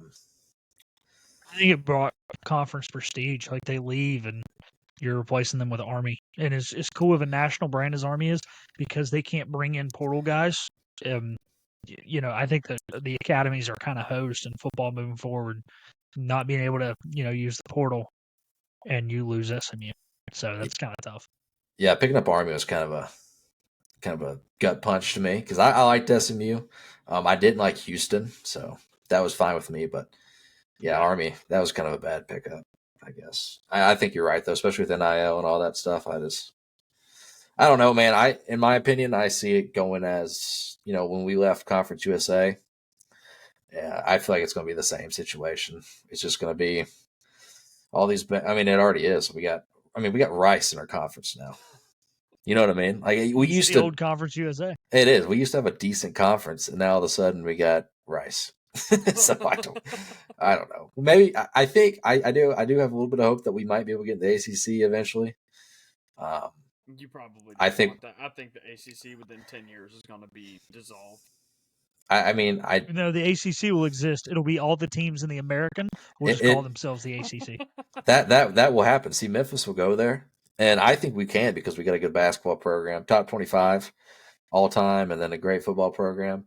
think it brought conference prestige. Like they leave and you're replacing them with Army, and it's cool of a national brand as Army is because they can't bring in portal guys. I think that the academies are kind of hosed in football moving forward, not being able to use the portal, and you lose SMU, so that's kind of tough. Yeah, picking up Army was kind of a gut punch to me because I liked SMU. I didn't like Houston, so that was fine with me. But yeah, Army, that was kind of a bad pickup, I guess. I think you're right though, especially with NIL and all that stuff. I don't know, man. In my opinion, I see it going as when we left Conference USA. Yeah, I feel like it's going to be the same situation. It's just going to be all these. I mean, it already is. We got Rice in our conference now. You know what I mean? Like we used to old Conference USA. It is. We used to have a decent conference, and now all of a sudden we got Rice. So I don't know. Maybe I think I do have a little bit of hope that we might be able to get the ACC eventually. You probably I think want that. I think the ACC within 10 years is going to be dissolved. No, the ACC will exist. It'll be all the teams in the American will just call themselves the ACC. That will happen. See, Memphis will go there, and I think we can because we got a good basketball program, top 25 all time, and then a great football program.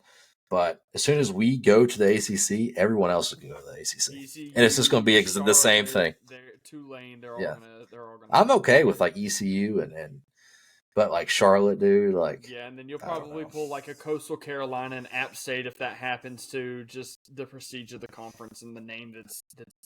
But as soon as we go to the ACC, everyone else is going to go to the ACC, ECU, and it's just going to be Charlotte, the same thing. Tulane, they're all gonna. I'm okay with like ECU but like Charlotte, dude, like yeah, and then you'll probably pull like a Coastal Carolina and App State if that happens to just the prestige of the conference and the name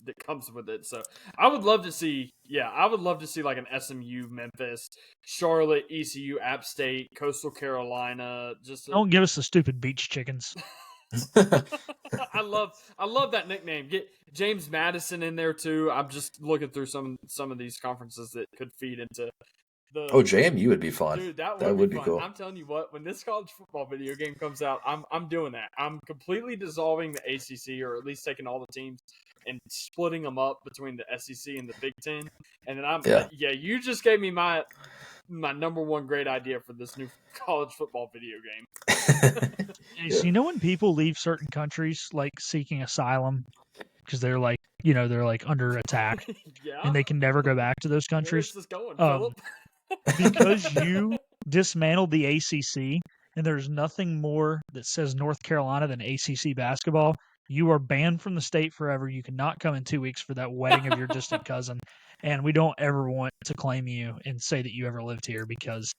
that comes with it. So I would love to see like an SMU, Memphis, Charlotte, ECU, App State, Coastal Carolina. Don't give us the stupid beach chickens. I love that nickname. Get James Madison in there too. I'm just looking through some of these conferences that could feed into. JMU would be fun. Dude, that would be fun. Cool. I'm telling you what, when this college football video game comes out, I'm doing that. I'm completely dissolving the ACC, or at least taking all the teams and splitting them up between the SEC and the Big Ten. And then you just gave me my number one great idea for this new college football video game. So when people leave certain countries like seeking asylum because they're like under attack and they can never go back to those countries. Where's this going, Philip? Because you dismantled the ACC, and there's nothing more that says North Carolina than ACC basketball, you are banned from the state forever. You cannot come in 2 weeks for that wedding of your distant cousin, and we don't ever want to claim you and say that you ever lived here because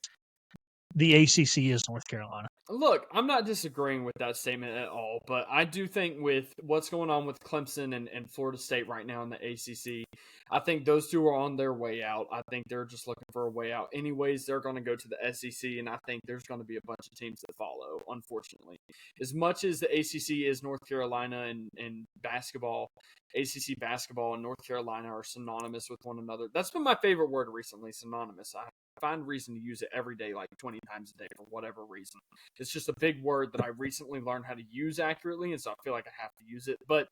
the ACC is North Carolina. Look, I'm not disagreeing with that statement at all, but I do think with what's going on with Clemson and Florida State right now in the ACC, I think those two are on their way out. I think they're just looking for a way out. Anyways, they're going to go to the SEC, and I think there's going to be a bunch of teams that follow, unfortunately. As much as the ACC is North Carolina and basketball, ACC basketball and North Carolina are synonymous with one another. That's been my favorite word recently, synonymous. I find reason to use it every day, like 20 times a day for whatever reason. It's just a big word that I recently learned how to use accurately, and so I feel like I have to use it. But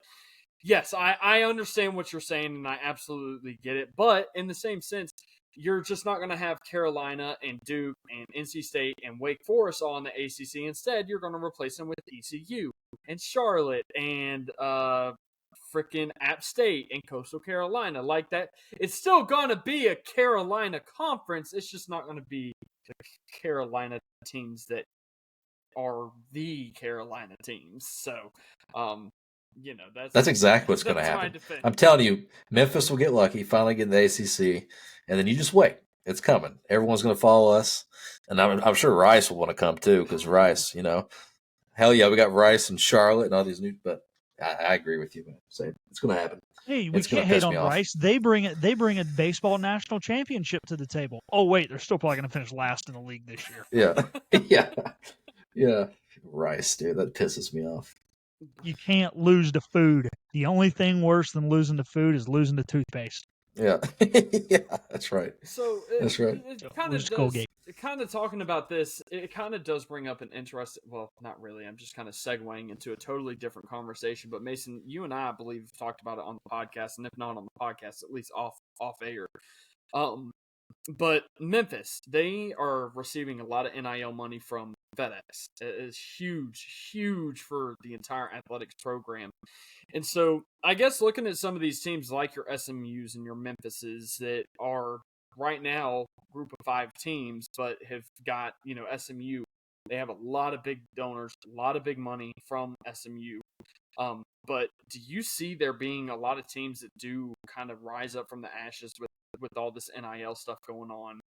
yes, I understand what you're saying, and I absolutely get it. But in the same sense, you're just not going to have Carolina and Duke and NC State and Wake Forest all in the ACC. Instead, you're going to replace them with ECU and Charlotte and freaking App State and Coastal Carolina. Like that, it's still going to be a Carolina conference. It's just not going to be the Carolina teams that are the Carolina teams. So, that's exactly what's going to happen. I'm telling you, Memphis will get lucky, finally get in the ACC, and then you just wait. It's coming. Everyone's going to follow us, and I'm sure Rice will want to come too because Rice, hell yeah, we got Rice and Charlotte and all these new. But I agree with you, man. Say it's going to happen. Hey, we It's going can't to hate piss me on off. Rice. They bring a baseball national championship to the table. Oh wait, they're still probably going to finish last in the league this year. Yeah, yeah. Rice, dude, that pisses me off. You can't lose to food. The only thing worse than losing to food is losing to toothpaste. Yeah, yeah, that's right. So That's right. it kind of Lose does. Colgate. Kind of talking about this, it kind of does bring up an interesting. Well, not really. I'm just kind of segueing into a totally different conversation. But Mason, you and I believe talked about it on the podcast, and if not on the podcast, at least off air. But Memphis, they are receiving a lot of NIL money from FedEx. It is huge for the entire athletics program. And so I guess looking at some of these teams like your SMUs and your Memphises that are right now group of 5 teams, but have got, SMU, they have a lot of big donors, a lot of big money from SMU. But do you see there being a lot of teams that do kind of rise up from the ashes with all this NIL stuff going on?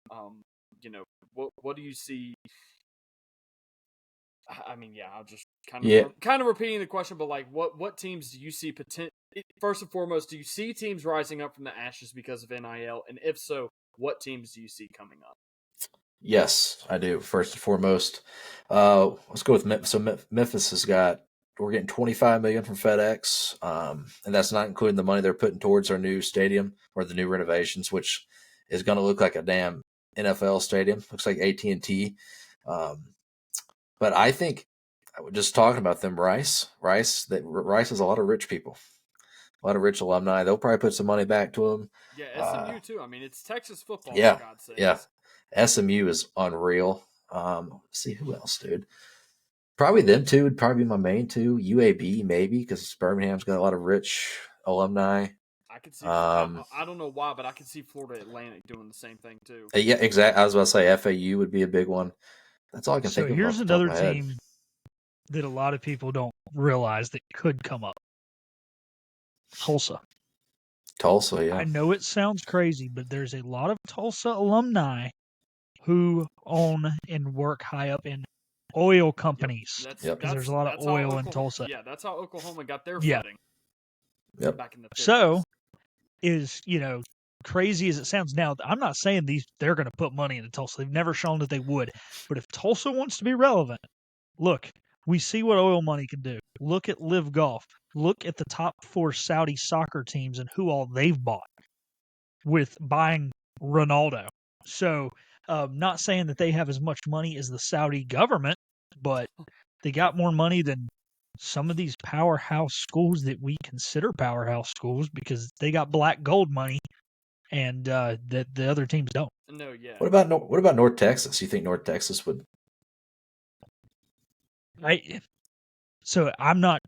What do you see? I mean, yeah, I'll just kind of repeating the question, but like, what teams do you see first and foremost, do you see teams rising up from the ashes because of NIL? And if so, what teams do you see coming up? Yes, I do. First and foremost, let's go with Memphis. So Memphis we're getting $25 million from FedEx, and that's not including the money they're putting towards our new stadium or the new renovations, which is going to look like a damn NFL stadium. Looks like AT&T. But I think, just talking about them, Rice has a lot of rich people, a lot of rich alumni. They'll probably put some money back to them. Yeah, SMU too. I mean, it's Texas football, Yeah, for God's sakes. Yeah. SMU is unreal. Let's see who else, dude. Probably them two would probably be my main two. UAB maybe because Birmingham's got a lot of rich alumni. I could see. I don't know why, but I could see Florida Atlantic doing the same thing too. Yeah, exactly. I was about to say FAU would be a big one. That's all I can think of. So here's off the top of another my head. team that a lot of people don't realize that could come up. Tulsa, yeah. I know it sounds crazy, but there's a lot of Tulsa alumni who own and work high up in oil companies. Yep. Because there's a lot of oil in Tulsa. Yeah, that's how Oklahoma got their footing. Yep. Back in the 50s. So, crazy as it sounds now, I'm not saying they're going to put money into Tulsa. They've never shown that they would. But if Tulsa wants to be relevant, look, we see what oil money can do. Look at Live Golf. Look at the top 4 Saudi soccer teams and who all they've bought with buying Ronaldo. So, not saying that they have as much money as the Saudi government, but they got more money than some of these powerhouse schools that we consider powerhouse schools because they got black gold money and that the other teams don't. No, yeah. What about North Texas? You think North Texas would? So I'm not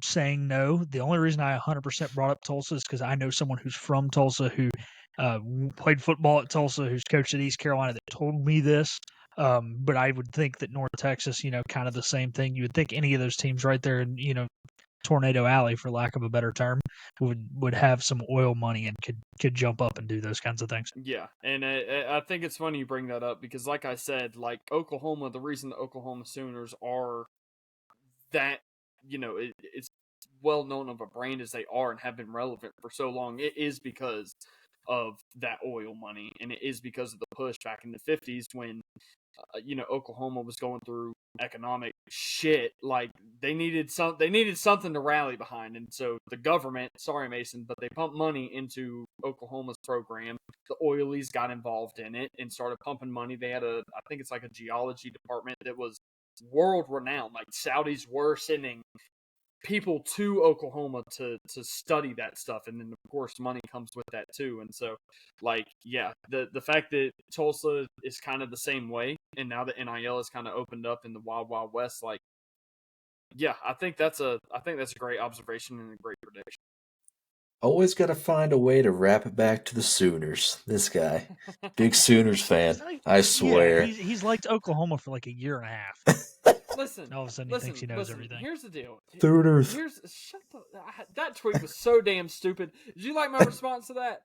saying no. The only reason I 100% brought up Tulsa is because I know someone who's from Tulsa who played football at Tulsa, who's coached at East Carolina, that told me this. But I would think that North Texas, kind of the same thing. You would think any of those teams right there in, Tornado Alley, for lack of a better term, would have some oil money and could jump up and do those kinds of things. Yeah, and I think it's funny you bring that up because, like I said, like Oklahoma, the reason the Oklahoma Sooners are that, it's well known of a brand as they are and have been relevant for so long, it is because of that oil money, and it is because of the push back in the 50s when Oklahoma was going through economic shit. Like they needed something to rally behind, and so the government, sorry Mason, but they pumped money into Oklahoma's program. The oilies got involved in it and started pumping money. They had I think it's like a geology department that was world renowned. Like Saudis were sending people to Oklahoma to study that stuff, and then of course money comes with that too. And so, like, yeah, the fact that Tulsa is kind of the same way, and now the NIL is kind of opened up in the Wild Wild West, like, yeah, I think that's a great observation and a great prediction. Always got to find a way to wrap it back to the Sooners. This guy, big Sooners fan, I swear. Yeah, he's liked Oklahoma for like a year and a half. Listen, all of a sudden he thinks he knows everything. Here's the deal. Sooners. That tweet was so damn stupid. Did you like my response to that?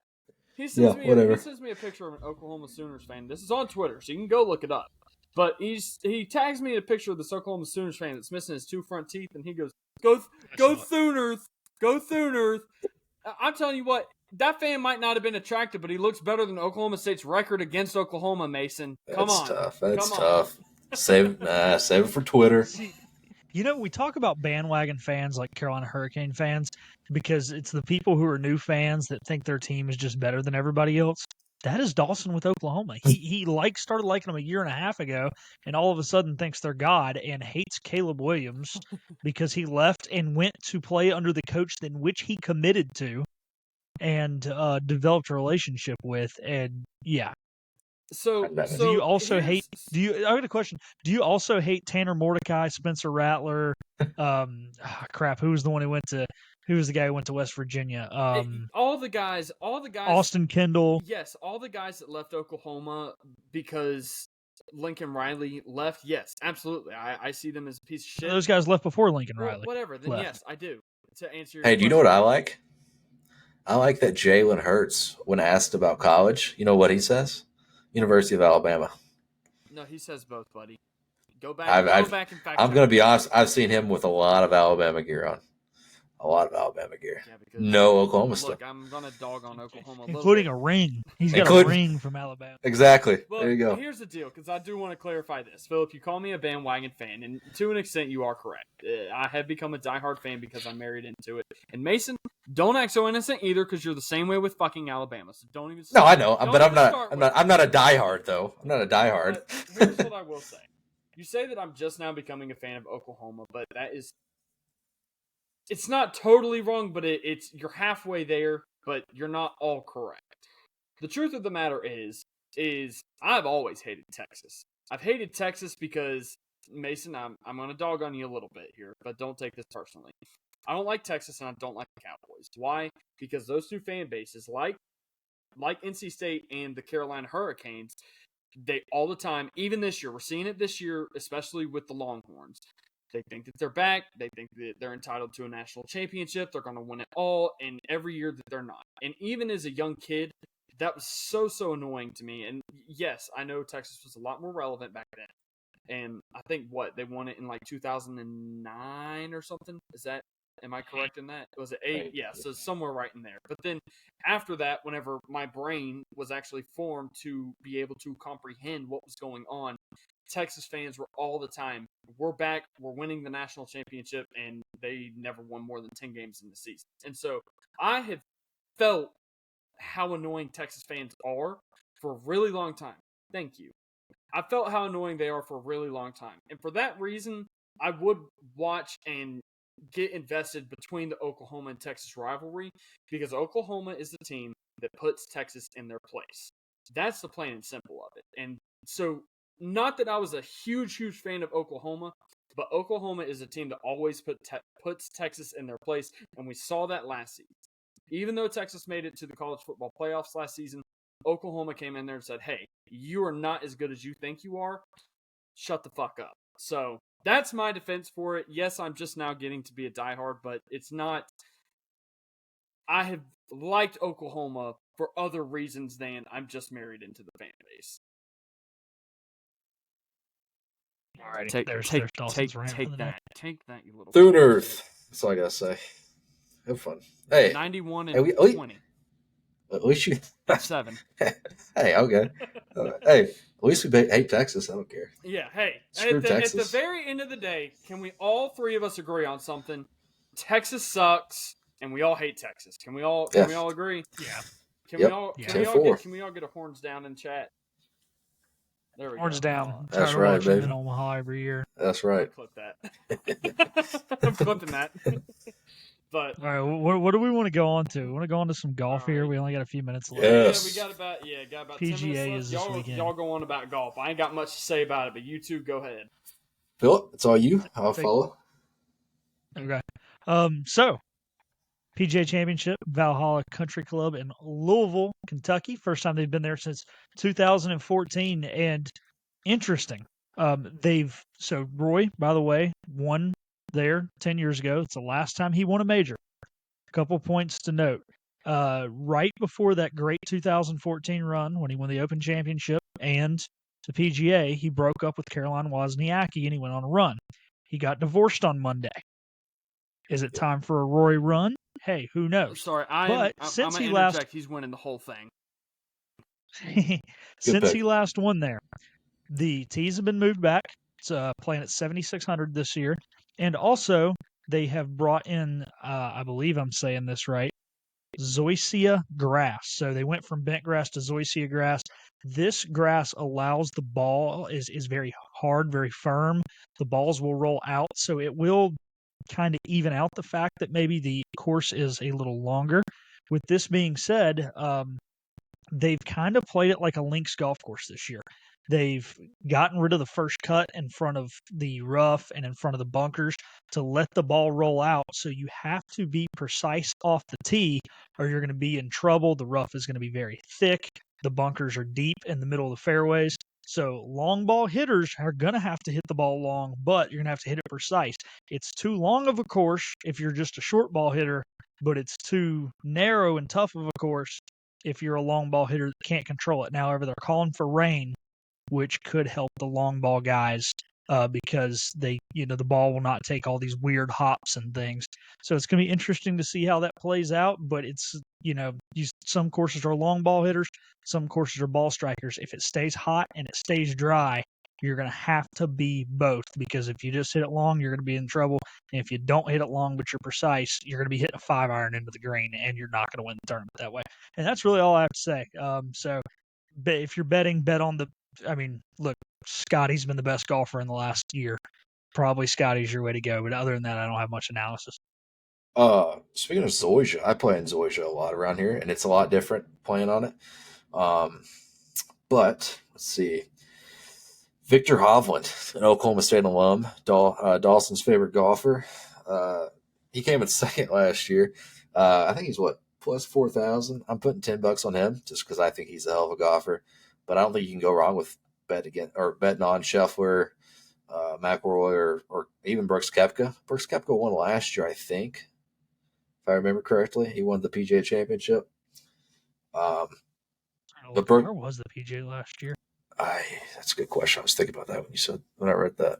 He Yeah, sends me whatever. he sends me a picture of an Oklahoma Sooners fan. This is on Twitter, so you can go look it up. But he tags me in a picture of this Oklahoma Sooners fan that's missing his 2 front teeth, and he goes, "Go Sooners, go Sooners." I'm telling you what, that fan might not have been attractive, but he looks better than Oklahoma State's record against Oklahoma. Mason, come on, Tough. That's come tough. Save it for Twitter. See, we talk about bandwagon fans like Carolina Hurricane fans because it's the people who are new fans that think their team is just better than everybody else. That is Dawson with Oklahoma. He started liking them a year and a half ago, and all of a sudden thinks they're God and hates Caleb Williams because he left and went to play under the coach in which he committed to and developed a relationship with. And yeah, So do you also hate? I got a question. Do you also hate Tanner Mordecai, Spencer Rattler? Crap. Who was the one who went to? Who was the guy who went to West Virginia? all the guys. Austin Kendall. Yes, all the guys that left Oklahoma because Lincoln Riley left. Yes, absolutely. I see them as a piece of shit. Those guys left before Lincoln Riley. Whatever. Then left. Yes, I do. To answer your Hey, question. do you know what I like? I like that Jalen Hurts, when asked about college, you know what he says? University of Alabama. No, he says both, buddy. Go back. Go back and fact. I'm going to be honest. I've seen him with a lot of Alabama gear on. A lot of Alabama gear. Yeah, no Oklahoma stuff. Look, I'm going to dog on Oklahoma. Including a ring. He's got a ring from Alabama. Exactly. Well, there you go. Here's the deal, because I do want to clarify this. Philip, you call me a bandwagon fan, and to an extent, you are correct. I have become a diehard fan because I'm married into it. And Mason, don't act so innocent either, because you're the same way with fucking Alabama. So don't even. No, I know, but I'm not a diehard though. I'm not a diehard. But here's what I will say. You say that I'm just now becoming a fan of Oklahoma, but that is. It's not totally wrong, but it's you're halfway there, but you're not all correct. The truth of the matter is I've always hated Texas. I've hated Texas because, Mason, I'm going to dog on you a little bit here, but don't take this personally. I don't like Texas and I don't like the Cowboys. Why? Because those two fan bases, like NC State and the Carolina Hurricanes, they all the time, even this year, we're seeing it this year, especially with the Longhorns. They think that they're back. They think that they're entitled to a national championship. They're going to win it all. And every year that they're not. And even as a young kid, that was so annoying to me. And yes, I know Texas was a lot more relevant back then. And I think they won it in like 2009 or something. Am I correct in that? Was it 8? Yeah, so somewhere right in there. But then after that, whenever my brain was actually formed to be able to comprehend what was going on, Texas fans were all the time, we're back, we're winning the national championship, and they never won more than 10 games in the season. And so I have felt how annoying Texas fans are for a really long time. Thank you. I felt how annoying they are for a really long time. And for that reason, I would watch and get invested between the Oklahoma and Texas rivalry because Oklahoma is the team that puts Texas in their place. That's the plain and simple of it. And so, not that I was a huge fan of Oklahoma, but Oklahoma is a team that always puts Texas in their place, and we saw that last season. Even though Texas made it to the college football playoffs last season, Oklahoma came in there and said, hey, you are not as good as you think you are. Shut the fuck up. So, that's my defense for it. Yes, I'm just now getting to be a diehard, but it's not. I have liked Oklahoma for other reasons than I'm just married into the fan base. Alrighty, Take that, you little Sooners. That's all I gotta say. Have fun. Hey, 91 and 20. At least you 7. Hey, okay. Hey, at least we hate Texas. I don't care. Yeah. Hey, Screw Texas. At the very end of the day, can we all three of us agree on something? Texas sucks, and we all hate Texas. Can we all agree? Yeah. Can we all get a horns down in chat? There we go. Horns down. That's right, baby. In Omaha every year. That's right. Clip that. I'm clipping that. But all right, what do we want to go on to? We want to go on to some golf here. We only got a few minutes left. Yes. Yeah, we got about PGA 10 minutes is left. this weekend. Y'all go on about golf. I ain't got much to say about it, but you two go ahead. Philip, it's all you. I'll follow. Okay. So PGA Championship, Valhalla Country Club in Louisville, Kentucky. First time they've been there since 2014, and interesting. Roy, by the way, won there 10 years ago. It's the last time he won a major. A couple points to note. right before that great 2014 run when he won the Open Championship and the PGA, he broke up with Caroline Wozniacki and he went on a run. He got divorced on Monday. Is it time for a Rory run? Hey, who knows? Sorry, But I'm since gonna he interject. He's winning the whole thing. since pick. he last won there, the tees have been moved back. It's playing at 7,600 this year, and also they have brought in, I believe I'm saying this right, zoysia grass. So they went from bent grass to zoysia grass. This grass allows the ball is very hard, very firm. The balls will roll out, so it will kind of even out the fact that maybe the course is a little longer. With this being said, they've kind of played it like a links golf course this year. They've gotten rid of the first cut in front of the rough and in front of the bunkers to let the ball roll out. So you have to be precise off the tee or you're going to be in trouble. The rough is going to be very thick. The bunkers are deep in the middle of the fairways. So long ball hitters are going to have to hit the ball long, but you're going to have to hit it precise. It's too long of a course if you're just a short ball hitter, but it's too narrow and tough of a course if you're a long ball hitter that can't control it. Now, however, they're calling for rain, which could help the long ball guys because the ball will not take all these weird hops and things. So it's going to be interesting to see how that plays out. But it's, some courses are long ball hitters, some courses are ball strikers. If it stays hot and it stays dry, you're going to have to be both because if you just hit it long, you're going to be in trouble. And if you don't hit it long, but you're precise, you're going to be hitting a 5-iron into the green and you're not going to win the tournament that way. And that's really all I have to say. So if you're betting, bet on look, Scotty's been the best golfer in the last year. Probably Scotty's your way to go. But other than that, I don't have much analysis. Speaking of Zoysia, I play in Zoysia a lot around here, and it's a lot different playing on it. But let's see. Victor Hovland, an Oklahoma State alum, Dawson's favorite golfer. He came in second last year. I think he's plus 4,000. I'm putting $10 on him just because I think he's a hell of a golfer. But I don't think you can go wrong with betting on Scheffler, McIlroy, or even Brooks Koepka. Brooks Koepka won last year, I think, if I remember correctly. He won the PGA Championship. But where was the PGA last year? That's a good question. I was thinking about that when I read that.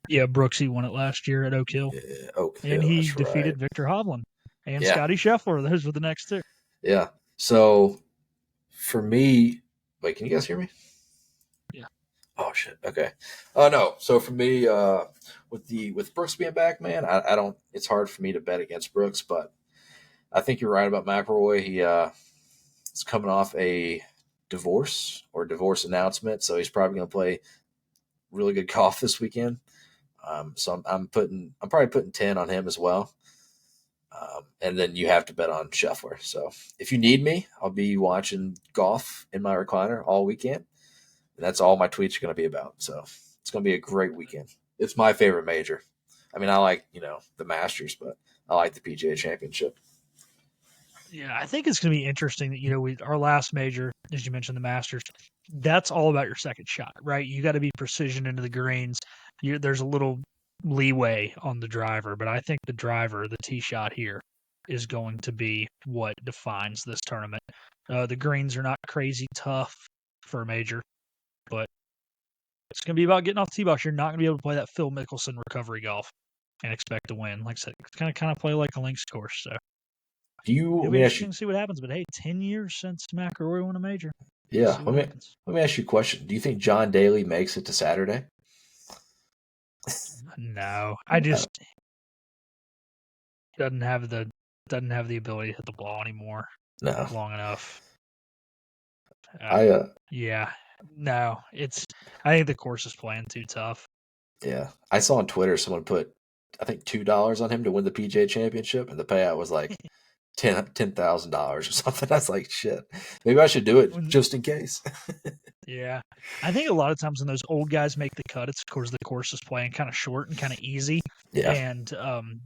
Yeah, Brooksy won it last year at Oak Hill. Yeah, Oak Hill, and he defeated Victor Hovland and Scotty Scheffler. Those were the next two. Yeah. So for me, wait, can you guys hear me? Yeah. Oh shit. Okay. Oh no. So for me, with Brooks being back, man, I don't. It's hard for me to bet against Brooks, but I think you're right about McIlroy. He is coming off a divorce announcement, so he's probably going to play really good golf this weekend. So I'm probably putting 10 on him as well. And then you have to bet on Scheffler. So if you need me, I'll be watching golf in my recliner all weekend. And that's all my tweets are going to be about. So it's going to be a great weekend. It's my favorite major. I mean, I like, the Masters, but I like the PGA Championship. Yeah, I think it's going to be interesting that, our last major, as you mentioned, the Masters, that's all about your second shot, right? You got to be precision into the greens. There's a little leeway on the driver, but I think the driver, the tee shot here, is going to be what defines this tournament. The greens are not crazy tough for a major, but it's going to be about getting off the tee box. You're not going to be able to play that Phil Mickelson recovery golf and expect to win. Like I said, it's going to kind of play like a links course. So it'll be interesting to see what happens. But hey, 10 years since McIlroy won a major. Yeah, let me ask you a question. Do you think John Daly makes it to Saturday? No, I just doesn't have the ability to hit the ball anymore. No, long enough. Yeah, no, I think the course is playing too tough. Yeah, I saw on Twitter someone put, I think $2 on him to win the PGA Championship, and the payout was like $10,000 or something. I was like, shit, maybe I should do it just in case. Yeah, I think a lot of times when those old guys make the cut, it's because the course is playing kind of short and kind of easy. Yeah, and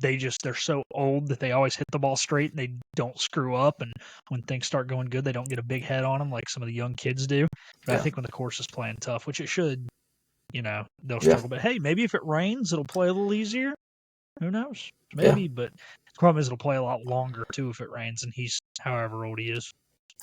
they're so old that they always hit the ball straight and they don't screw up. And when things start going good, they don't get a big head on them like some of the young kids do. But I think when the course is playing tough, which it should, they'll struggle. But hey, maybe if it rains, it'll play a little easier. Who knows? Yeah. Maybe, but the problem is it'll play a lot longer too if it rains, and he's however old he is,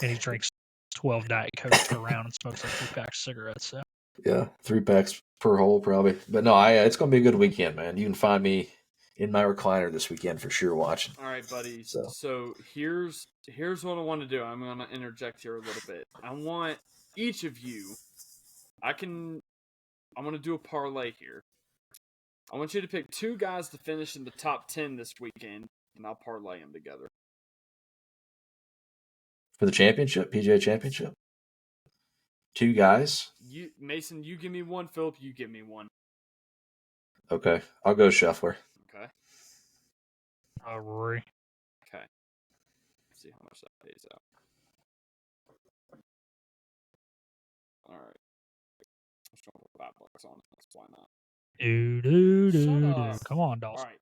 and he drinks 12 Diet Cokes per round and smokes like 3 packs of cigarettes. So Yeah, 3 packs per hole probably. But no, it's going to be a good weekend, man. You can find me in my recliner this weekend for sure watching. All right, buddies. So, So here's what I want to do. I'm going to interject here a little bit. I want each of you. I'm going to do a parlay here. I want you to pick 2 guys to finish in the top 10 this weekend, and I'll parlay them together. for the championship, PGA Championship, 2 guys. Mason, you give me one. Philip, you give me one. Okay, I'll go Scheffler. Okay. Rory. Okay. Let's see how much that pays out. All right. Let's go with $5 on it. Why not? Come on, Dawson. All right.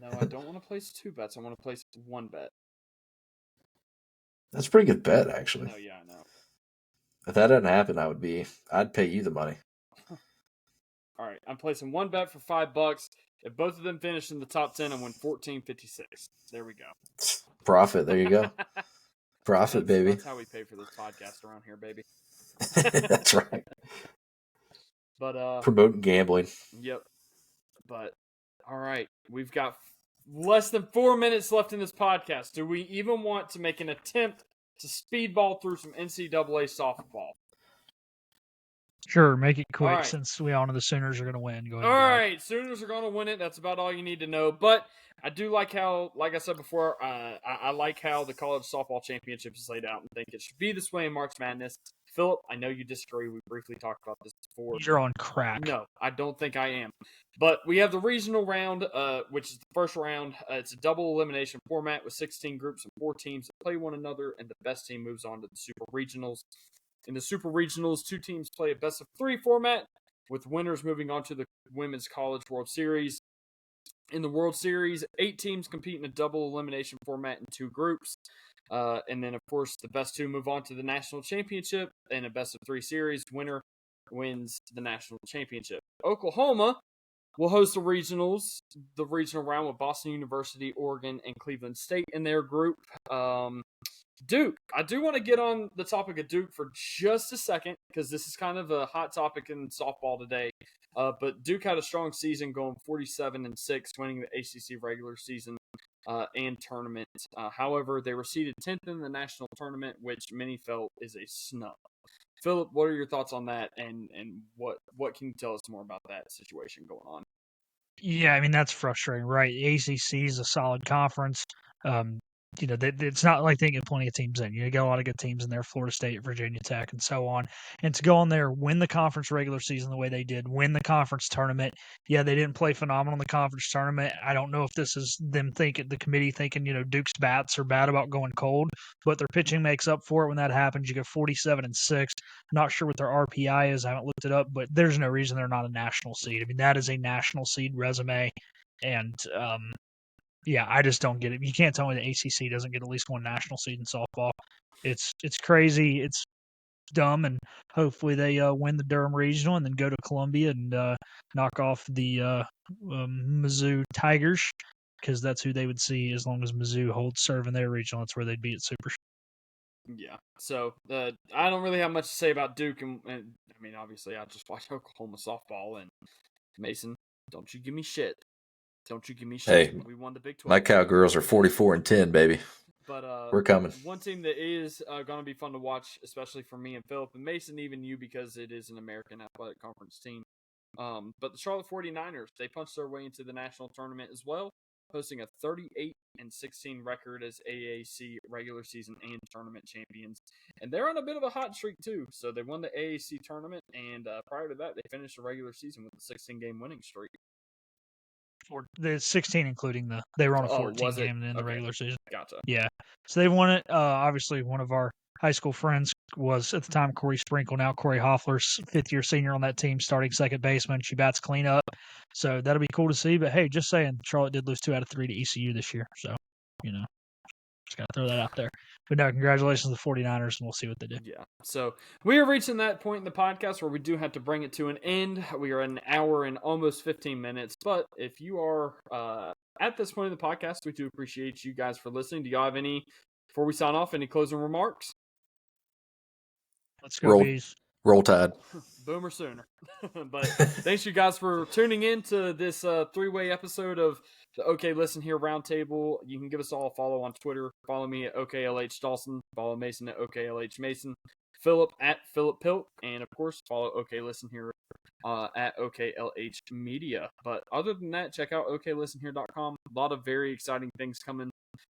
No, I don't want to place 2 bets. I want to place 1 bet. That's a pretty good bet, actually. No, yeah, I know. If that didn't happen, I'd pay you the money. All right, I'm placing 1 bet for $5. If both of them finish in the top 10, I win $14.56. There we go. Profit. There you go. Profit, baby. That's how we pay for this podcast around here, baby. That's right. But promoting gambling. Yep. But all right, we've got less than 4 minutes left in this podcast. Do we even want to make an attempt to speedball through some NCAA softball? Sure, make it quick right. since we all know the Sooners are going to win. Go ahead. All right, Sooners are going to win it. That's about all you need to know. But I do like how, like I said before, I like how the college softball championship is laid out and think it should be this way in March Madness. Philip, I know you disagree. We briefly talked about this before. You're on crack. No, I don't think I am. But we have the regional round, which is the first round. It's a double elimination format with 16 groups and 4 teams that play one another, and the best team moves on to the Super Regionals. In the Super Regionals, 2 teams play a best-of-3 format, with winners moving on to the Women's College World Series. In the World Series, 8 teams compete in a double elimination format in 2 groups. And then, of course, the best 2 move on to the National Championship. In a best-of-3 series, winner wins the National Championship. Oklahoma will host the regional round with Boston University, Oregon, and Cleveland State in their group. Duke. I do want to get on the topic of Duke for just a second because this is kind of a hot topic in softball today. But Duke had a strong season going 47-6, winning the ACC regular season and tournament. However, they were seeded 10th in the national tournament, which many felt is a snub. Philip, what are your thoughts on that, and what can you tell us more about that situation going on? Yeah, I mean, that's frustrating, right? The ACC is a solid conference. It's not like they get plenty of teams in. You got a lot of good teams in there, Florida State, Virginia Tech, and so on. And to go in there, win the conference regular season the way they did, win the conference tournament. Yeah, they didn't play phenomenal in the conference tournament. I don't know if this is them thinking, the committee thinking, Duke's bats are bad about going cold, but their pitching makes up for it when that happens. You go 47-6. Not sure what their RPI is. I haven't looked it up, but there's no reason they're not a national seed. I mean, that is a national seed resume. And, yeah, I just don't get it. You can't tell me the ACC doesn't get at least one national seed in softball. It's crazy. It's dumb, and hopefully they win the Durham Regional and then go to Columbia and knock off the Mizzou Tigers because that's who they would see as long as Mizzou holds serve in their regional. That's where they'd be at Super. Yeah. So I don't really have much to say about Duke, and I mean, obviously, I just watch Oklahoma softball. And Mason, don't you give me shit. Don't you give me shit. Hey, we won the Big 12. My Cowgirls are 44-10, baby. But we're coming. One team that is going to be fun to watch, especially for me and Philip and Mason, even you, because it is an American Athletic Conference team. But the Charlotte 49ers, they punched their way into the national tournament as well, posting a 38-16 record as AAC regular season and tournament champions. And they're on a bit of a hot streak too. So they won the AAC tournament, and prior to that, they finished the regular season with a 16-game winning streak. The 16, including they were on a 14 game in the regular season. Gotcha. Yeah, so they've won it. Obviously, one of our high school friends was at the time Corey Sprinkle. Now Corey Hoffler's 5th-year senior on that team, starting second baseman. She bats clean up, so that'll be cool to see. But hey, just saying, Charlotte did lose 2 out of 3 to ECU this year, so Just got to throw that out there. But no, congratulations to the 49ers, and we'll see what they do. Yeah. So we are reaching that point in the podcast where we do have to bring it to an end. We are at an hour and almost 15 minutes. But if you are at this point in the podcast, we do appreciate you guys for listening. Do y'all have any, before we sign off, any closing remarks? Let's go, Bees. Roll Tide. Boomer sooner. But thanks you guys for tuning in to this three-way episode of the OK Listen Here Roundtable. You can give us all a follow on Twitter. Follow me at OKLH Dawson. Follow Mason at OKLH Mason. Philip at Philip Pilt. And, of course, follow OK Listen Here at OKLH Media. But other than that, check out OKListenHere.com. A lot of very exciting things coming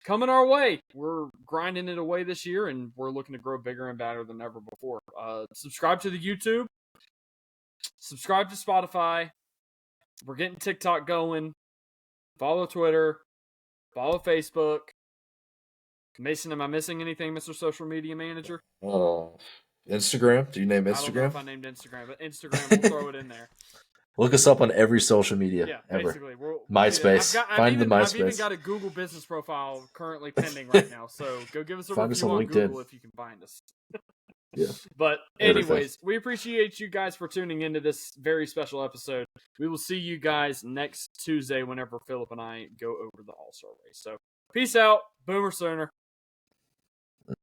our way. We're grinding it away this year, and we're looking to grow bigger and better than ever before. Subscribe to the YouTube. Subscribe to Spotify. We're getting TikTok going. Follow Twitter. Follow Facebook. Mason, am I missing anything, Mr. Social Media Manager? Instagram? Do you name Instagram? I don't know if I named Instagram, but Instagram, we'll throw it in there. Look us up on every social media. Yeah, ever. basically. MySpace. Find the MySpace. I've even got a Google business profile currently pending right now, so go give us a review on Google if you can find us. Yeah. But anyways, we appreciate you guys for tuning into this very special episode. We will see you guys next Tuesday whenever Philip and I go over the All-Star race. So peace out. Boomer sooner.